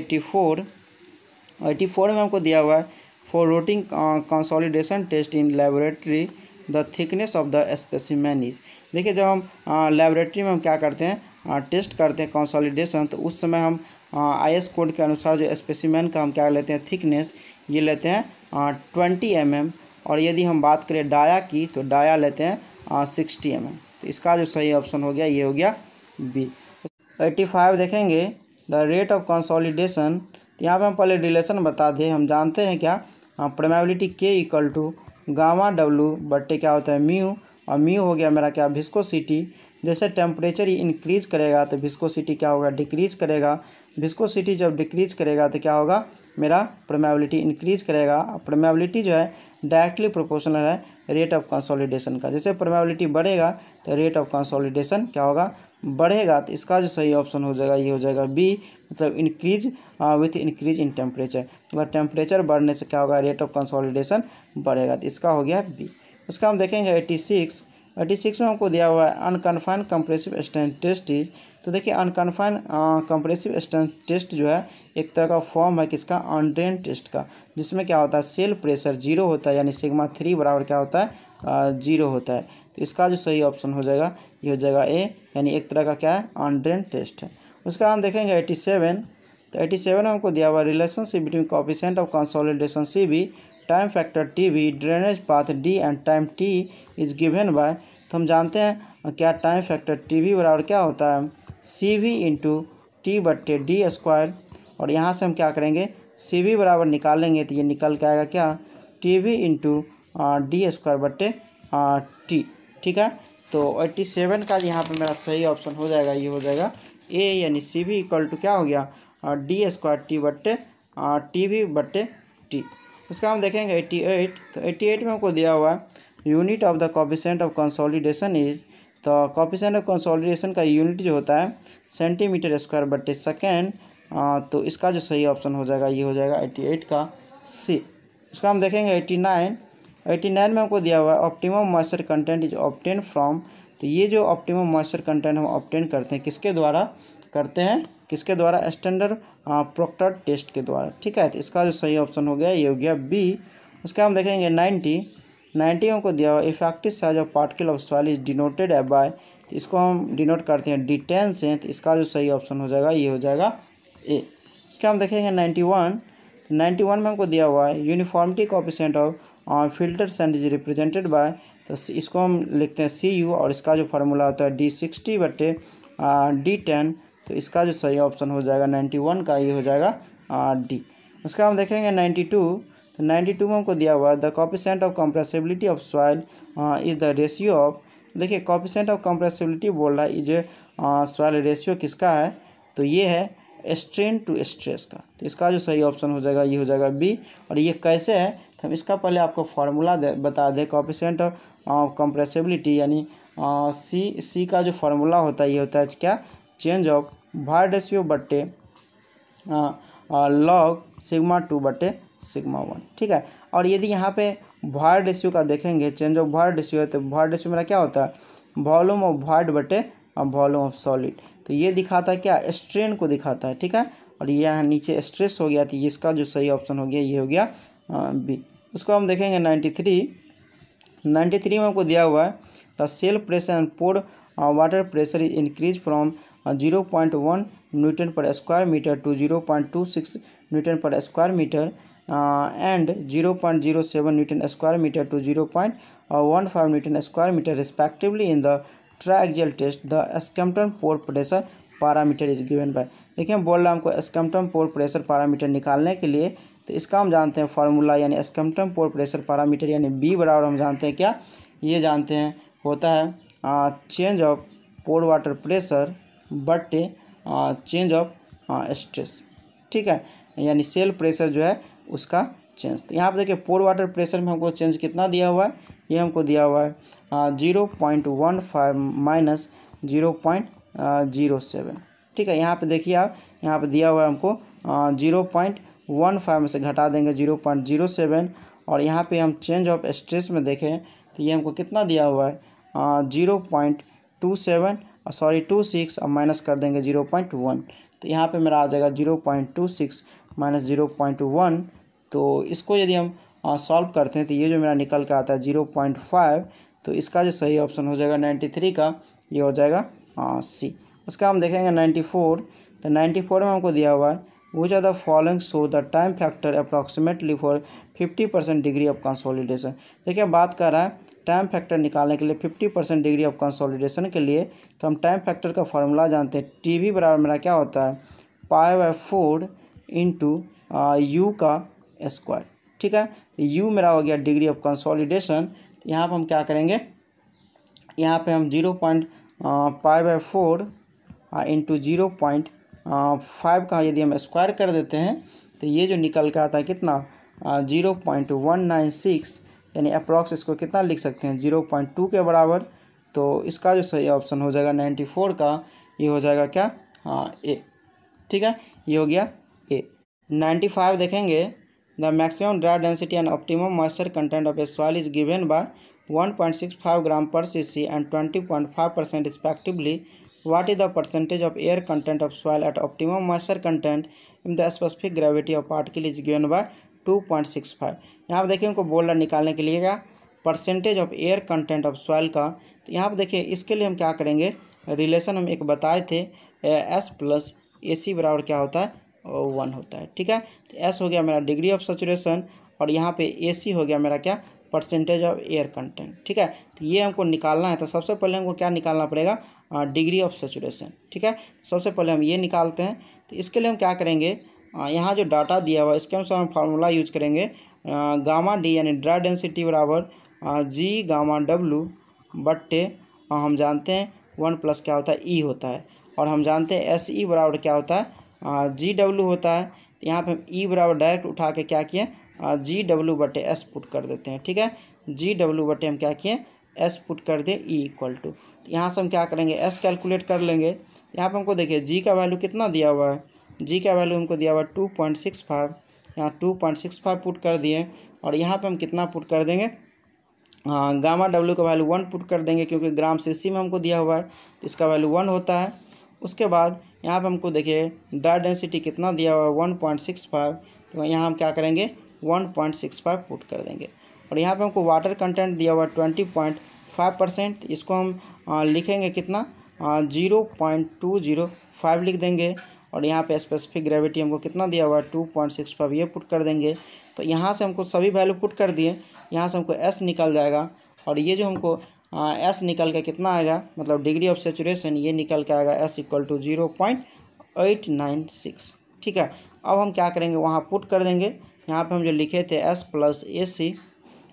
84 में हमको दिया हुआ है for routing consolidation test in laboratory the thickness of the specimen is. देखिए जब हम लेबोरेटरी में हम क्या करते हैं, टेस्ट करते हैं कंसोलिडेशन, तो उस समय हम IS कोड के अनुसार जो स्पेसिमेन का हम क्या लेते हैं थिकनेस, ये लेते हैं 20 mm, और यदि हम बात करें डाया की तो डाया लेते हैं 60 mm। तो इसका जो सही ऑप्शन हो गया ये हो गया बी। 85 देखेंगे द रेट ऑफ कंसोलिडेशन। यहाँ पे हम पहले रिलेशन बता दें, हम जानते हैं क्या, परमेबिलिटी के इक्वल टू गामा डब्लू बट्टे क्या होता है म्यू, और म्यू हो गया मेरा क्या विस्कोसिटी। जैसे टेम्परेचर इंक्रीज करेगा तो विस्कोसिटी क्या होगा, डिक्रीज करेगा। विस्कोसिटी जब डिक्रीज करेगा तो क्या होगा, मेरा परमेबिलिटी इंक्रीज करेगा। परमेबिलिटी जो है डायरेक्टली प्रोपोर्शनल है रेट ऑफ कंसोलिडेशन का। जैसे परमेबिलिटी बढ़ेगा तो रेट ऑफ कंसोलिडेशन क्या होगा, बढ़ेगा। तो इसका जो सही ऑप्शन हो जाएगा ये हो जाएगा बी, मतलब increase with increase in temperature, मतलब टेम्परेचर बढ़ने से क्या होगा, रेट ऑफ कंसोलिडेशन बढ़ेगा। तो इसका हो गया बी। उसका हम देखेंगे 86 में हमको दिया हुआ है unconfined compressive strength test is. तो देखिए अनकन्फाइंड कंप्रेसिव स्ट्रेंथ टेस्ट जो है एक तरह का फॉर्म है किसका, अनड्रेन टेस्ट का, जिसमें क्या होता है सेल प्रेशर 0 होता है, यानी सिग्मा 3 बराबर क्या होता है 0 होता है। तो इसका जो सही ऑप्शन हो जाएगा ये हो जाएगा ए, यानी एक तरह का क्या है अनड्रेन टेस्ट है। उसका हम देखेंगे 87। तो 87 में हमको दिया हुआ relationship between coefficient of consolidation C V, time factor T V, drainage path D and time T is given by. तो हम जानते हैं क्या टाइम फैक्टर टी वी बराबर क्या होता है सी वी इंटू टी बट्टे डी स्क्वायर, और यहाँ से हम क्या करेंगे सी वी बराबर निकालेंगे तो ये निकल के आएगा क्या T V into D square बट्टे टी। ठीक है, तो 87 का यहाँ पे मेरा सही ऑप्शन हो जाएगा ये हो जाएगा ए, यानी सी वी इक्वल टू क्या हो गया डी स्क्वायर टी बट्टे टी वी बट्टे टी। उसका हम देखेंगे 88। तो 88 में हमको दिया हुआ है unit of the coefficient of consolidation is. तो कोएफिशिएंट ऑफ कंसोलिडेशन का यूनिट जो होता है सेंटीमीटर स्क्वायर बट्टे सेकेंड। तो इसका जो सही ऑप्शन हो जाएगा ये हो जाएगा 88 का सी। उसका हम देखेंगे 89 में हमको दिया हुआ है optimum moisture content is obtain from. तो ये जो ऑप्टिमम मॉइस्चर कंटेंट हम ऑब्टेन करते हैं किसके द्वारा करते हैं, किसके द्वारा, स्टैंडर्ड प्रोक्टर टेस्ट के द्वारा। ठीक है, तो इसका जो सही ऑप्शन हो गया ये हो गया बी। उसका हम देखेंगे 90 हमको दिया हुआ effective size of particle of soil is denoted by. तो इसको हम डिनोट करते हैं D10 से। तो इसका जो सही ऑप्शन हो जाएगा ये हो जाएगा ए। इसका हम देखेंगे 91 में हमको दिया हुआ है uniformity coefficient of filter sand is represented bye. तो इसको हम लिखते हैं CU, और इसका जो फार्मूला होता है D60 बट्टे D10। तो इसका जो सही ऑप्शन हो जाएगा 91 का ये हो जाएगा डी। उसका हम देखेंगे 92। तो 92 में हमको दिया हुआ है the coefficient of compressibility of soil is the ratio of. देखिए कोएफिशिएंट ऑफ कंप्रेसिबिलिटी बोल रहा है, ये सॉइल रेशियो किसका है, तो ये है स्ट्रेन टू स्ट्रेस का। तो इसका जो सही ऑप्शन हो जाएगा ये हो जाएगा बी। और ये कैसे है, तो हम इसका पहले आपको फार्मूला बता दें। कोएफिशिएंट ऑफ कंप्रेसिबिलिटी यानी सी का जो फार्मूला होता है ये होता है क्या, चेंज ऑफ भार रेशियो बट्टे लॉग सिग्मा 2 बट्टे सिग्मा 1। ठीक है, और यदि यहाँ पे भार रेशियो का देखेंगे, चेंज ऑफ भार रेशियो है, तो भार रेशियो मेरा क्या होता है वॉल्यूम ऑफ भार्ड बटे वॉल्यूम ऑफ सॉलिड। तो ये दिखाता है क्या, स्ट्रेन को दिखाता है। ठीक है, और ये यहाँ नीचे स्ट्रेस हो गया, तो इसका जो सही ऑप्शन हो गया ये हो गया बी। उसको हम देखेंगे 93 में हमको दिया हुआ है the cell pressure and pore water pressure is increase from 0.1 newton per square metre to 0.26 newton per square metre and 0.07 Newton square meter to 0.15 Newton square meter respectively in the triaxial test. The Skempton pore pressure parameter is given by। देखिए हम बोल रहे हैं हमको स्कैम्पटन pore pressure parameter निकालने के लिए, तो इसका हम जानते हैं फार्मूला, यानी स्कैम्पटन पोर प्रेशर पैरामीटर, यानी बी बराबर हम जानते हैं क्या, ये जानते हैं होता है change of pore water pressure बटे चेंज ऑफ स्ट्रेस। ठीक है, यानी सेल प्रेशर जो है उसका चेंज। तो यहाँ पर देखिए पोर वाटर प्रेशर में हमको चेंज कितना दिया हुआ है, ये हमको दिया हुआ है 0.15 माइनस 0.07। ठीक है, यहाँ पे देखिए आप, यहाँ पे दिया हुआ है हमको 0.15 में से घटा देंगे 0.07, और यहाँ पे हम चेंज ऑफ स्ट्रेस में देखें तो ये हमको कितना दिया हुआ है 0.26 और माइनस कर देंगे 0.1, तो यहाँ पे मेरा आ जाएगा 0.26 माइनस 0.1। तो इसको यदि हम सॉल्व करते हैं तो ये जो मेरा निकल के आता है 0.5, तो इसका जो सही ऑप्शन हो जाएगा 93 का, ये हो जाएगा सी। उसका हम देखेंगे 94, तो 94 में हमको दिया हुआ है which are the following show the time factor approximately for 50% degree of consolidation. देखिए बात कर रहा है टाइम फैक्टर निकालने के लिए 50% डिग्री ऑफ कंसोलिडेशन के लिए, तो हम टाइम फैक्टर का फार्मूला जानते हैं, टी वी बराबर मेरा क्या होता है π/4 इंटू यू का स्क्वायर। ठीक है, तो यू मेरा हो गया डिग्री ऑफ कंसोलिडेशन। तो यहाँ पर हम क्या करेंगे, यहाँ पे हम 0.π/4 इंटू 0.5 का यदि हम स्क्वायर कर देते हैं तो ये जो निकल के आता है कितना 0.196, यानी अप्रॉक्स इसको कितना लिख सकते हैं 0.2 के बराबर। तो इसका जो सही ऑप्शन हो जाएगा 94 का, ये हो जाएगा क्या ए। ठीक है, ये हो गया ए। 95 देखेंगे, the maximum dry density and optimum moisture content of a soil is given bye 1.65 ग्राम पर cc and 20.5% respectively. What is the percentage of air content of soil at optimum moisture content if the specific gravity of particle is given by 2.65। यहाँ पर देखिए उनको बोल रहा निकालने के लिए क्या percentage of air content of soil का। तो यहाँ पर देखिए इसके लिए हम क्या करेंगे, रिलेशन हम एक बताए थे एस प्लस ए सी बराबर क्या होता है 1 होता है। ठीक है, तो एस हो गया मेरा डिग्री ऑफ सैचुरेशन, और यहाँ पे ए सी हो गया मेरा क्या परसेंटेज ऑफ एयर कंटेंट। ठीक है, तो ये हमको निकालना है, तो सबसे पहले हमको क्या निकालना पड़ेगा डिग्री ऑफ सैचुरेशन। ठीक है, सबसे पहले हम ये निकालते हैं। तो इसके लिए हम क्या करेंगे, यहाँ जो डाटा दिया हुआ है इसके अनुसार हम फार्मूला यूज करेंगे गामा डी, यानी ड्राई डेंसिटी बराबर जी गामा डब्लू बट्टे हम जानते हैं 1 प्लस क्या होता है ई होता है, और हम जानते हैं एस ई बराबर क्या होता है जी डब्लू होता है। तो यहाँ पे हम ई बराबर डायरेक्ट उठा के क्या किए जी डब्लू बटे एस पुट कर देते हैं। ठीक है, जी डब्लू बटे हम क्या किए एस पुट कर दे ई इक्वल टू, तो यहाँ से हम क्या करेंगे एस कैलकुलेट कर लेंगे। यहाँ पे हमको देखिए जी का वैल्यू कितना दिया हुआ है, जी का वैल्यू हमको दिया हुआ है 2.65, यहाँ 2.65 पुट कर दिए, और यहाँ पे हम कितना पुट कर देंगे गामा डब्ल्यू का वैल्यू 1 पुट कर देंगे, क्योंकि ग्राम सीसी में हमको दिया हुआ है तो इसका वैल्यू 1 होता है। उसके बाद यहाँ पे हमको देखिए ड्राई डेंसिटी कितना दिया हुआ है 1.65, तो यहाँ हम क्या करेंगे 1.65 पुट कर देंगे, और यहाँ पे हमको वाटर कंटेंट दिया हुआ है 20.5%, इसको हम लिखेंगे कितना 0.205 लिख देंगे, और यहाँ पे स्पेसिफिक ग्रेविटी हमको कितना दिया हुआ है 2.65 ये पुट कर देंगे। तो यहाँ से हमको सभी वैल्यू पुट कर दिए, यहाँ से हमको एस निकल जाएगा, और ये जो हमको एस निकल के कितना आएगा, मतलब डिग्री ऑफ सेचुरेशन ये निकल के आएगा एस इक्वल टू 0.896। ठीक है, अब हम क्या करेंगे वहाँ पुट कर देंगे, यहाँ पे हम जो लिखे थे एस प्लस ए सी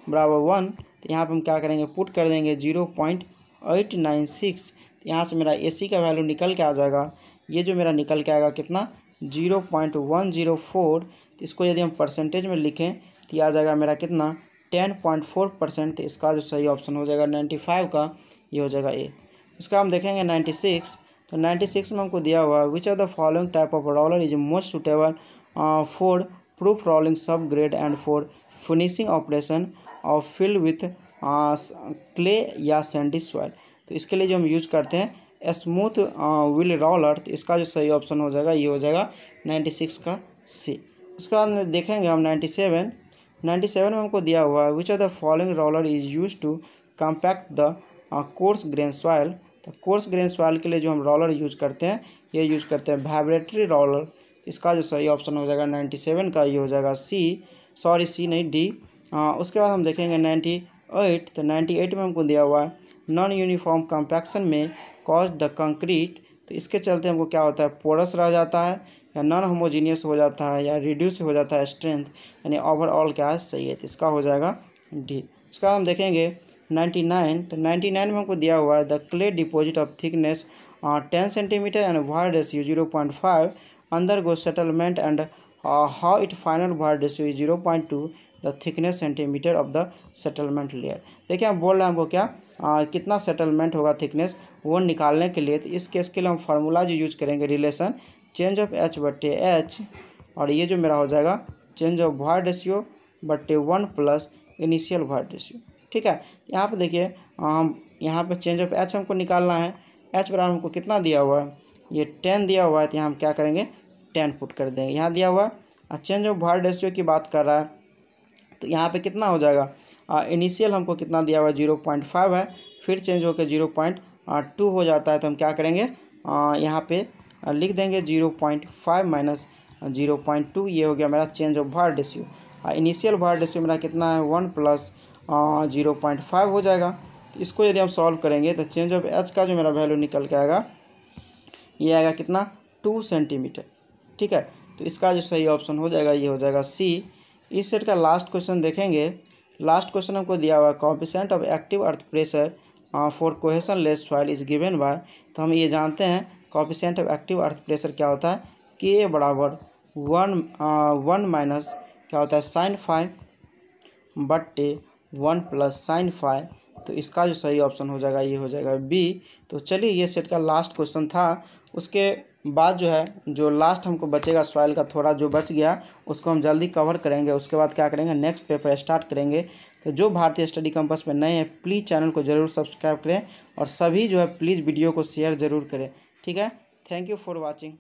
बराबर 1, तो यहाँ पे हम क्या करेंगे पुट कर देंगे 0.896। यहाँ से मेरा ए सी का वैल्यू निकल के आ जाएगा, ये जो मेरा निकल के आएगा कितना 0.104। तो इसको यदि हम परसेंटेज में लिखें तो ये आ जाएगा मेरा कितना 10.4%। तो इसका जो सही ऑप्शन हो जाएगा 95 का, ये हो जाएगा ए। इसका हम देखेंगे 96, तो 96 में हमको दिया हुआ है which are the following type of roller is most suitable for proof rolling sub grade and for finishing operation of field with clay या सैंडी सॉइल। तो इसके लिए जो हम यूज करते हैं स्मूथ व्हील रोलर, तो इसका जो सही ऑप्शन हो जाएगा ये हो जाएगा 96 का सी। उसके बाद देखेंगे हम 97 में हमको दिया हुआ है which are the following roller is use to compact the coarse grain soil. तो कोर्स ग्रेन सॉइल के लिए जो हम रोलर यूज करते हैं ये यूज करते हैं वाइब्रेटरी रोलर। इसका जो सही ऑप्शन हो जाएगा 97 का, ये हो जाएगा सी, सॉरी सी नहीं डी। उसके बाद हम देखेंगे 98, तो 98 में हमको दिया हुआ है नॉन यूनिफॉर्म कम्पैक्शन में कॉज द कंक्रीट। तो इसके चलते हमको क्या होता है पोरस रह जाता है, या नॉन होमोजीनियस हो जाता है या रिड्यूस हो जाता है स्ट्रेंथ, यानी ओवरऑल क्या है सही है, तो इसका हो जाएगा डी। इसका हम देखेंगे 99, तो 99 में हमको दिया हुआ है the clay deposit of thickness 10 centimetre and void ratio 0.5 under go settlement and how it final void ratio 0.2 the thickness centimetre of the settlement layer. देखिए हम बोल रहे हैं हमको क्या कितना सेटलमेंट होगा थिकनेस वो निकालने के लिए, तो इस केस के लिए हम फार्मूला जो यूज करेंगे रिलेशन चेंज ऑफ एच बट्टे एच, और ये जो मेरा हो जाएगा चेंज ऑफ वॉइड रेशियो बट्टे 1 प्लस इनिशियल वॉइड रेशियो। ठीक है, यहाँ पे देखिए हम यहाँ पे चेंज ऑफ एच हमको निकालना है, एच बराबर हमको कितना दिया हुआ है, ये 10 दिया हुआ है, तो यहाँ हम क्या करेंगे 10 पुट कर देंगे, यहाँ दिया हुआ है। चेंज ऑफ वॉइड रेशियो की बात कर रहा है, तो यहाँ पे कितना हो जाएगा, इनिशियल हमको कितना दिया हुआ है 0.5 है, फिर चेंज होकर 0.2 हो जाता है, तो हम क्या करेंगे यहाँ पे लिख देंगे 0.5 माइनस 0.2, ये हो गया मेरा change of void ratio. Initial void ratio मेरा कितना है 1 प्लस 0.5 हो जाएगा। तो इसको यदि हम सॉल्व करेंगे तो चेंज ऑफ एच का जो मेरा वैल्यू निकल के आएगा ये आएगा कितना 2 सेंटीमीटर। ठीक है, तो इसका जो सही ऑप्शन हो जाएगा ये हो जाएगा सी। इस सेट का लास्ट क्वेश्चन देखेंगे। लास्ट क्वेश्चन हमको दिया हुआ है coefficient of active earth pressure for cohesionless soil is given by, तो हम ये जानते हैं coefficient of active earth pressure क्या होता है, के बराबर 1 माइनस क्या होता है साइन फाइव बट्टे 1 प्लस साइन फाइव, तो इसका जो सही ऑप्शन हो जाएगा ये हो जाएगा बी। तो चलिए ये सेट का लास्ट क्वेश्चन था। उसके बाद जो है जो लास्ट हमको बचेगा सॉइल का थोड़ा जो बच गया उसको हम जल्दी कवर करेंगे। उसके बाद क्या करेंगे नेक्स्ट पेपर स्टार्ट करेंगे। तो जो भारतीय स्टडी कैंपस में नए हैं प्लीज़ चैनल को ज़रूर सब्सक्राइब करें और सभी जो है प्लीज़ वीडियो को शेयर ज़रूर करें। ठीक है, थैंक यू फॉर वॉचिंग।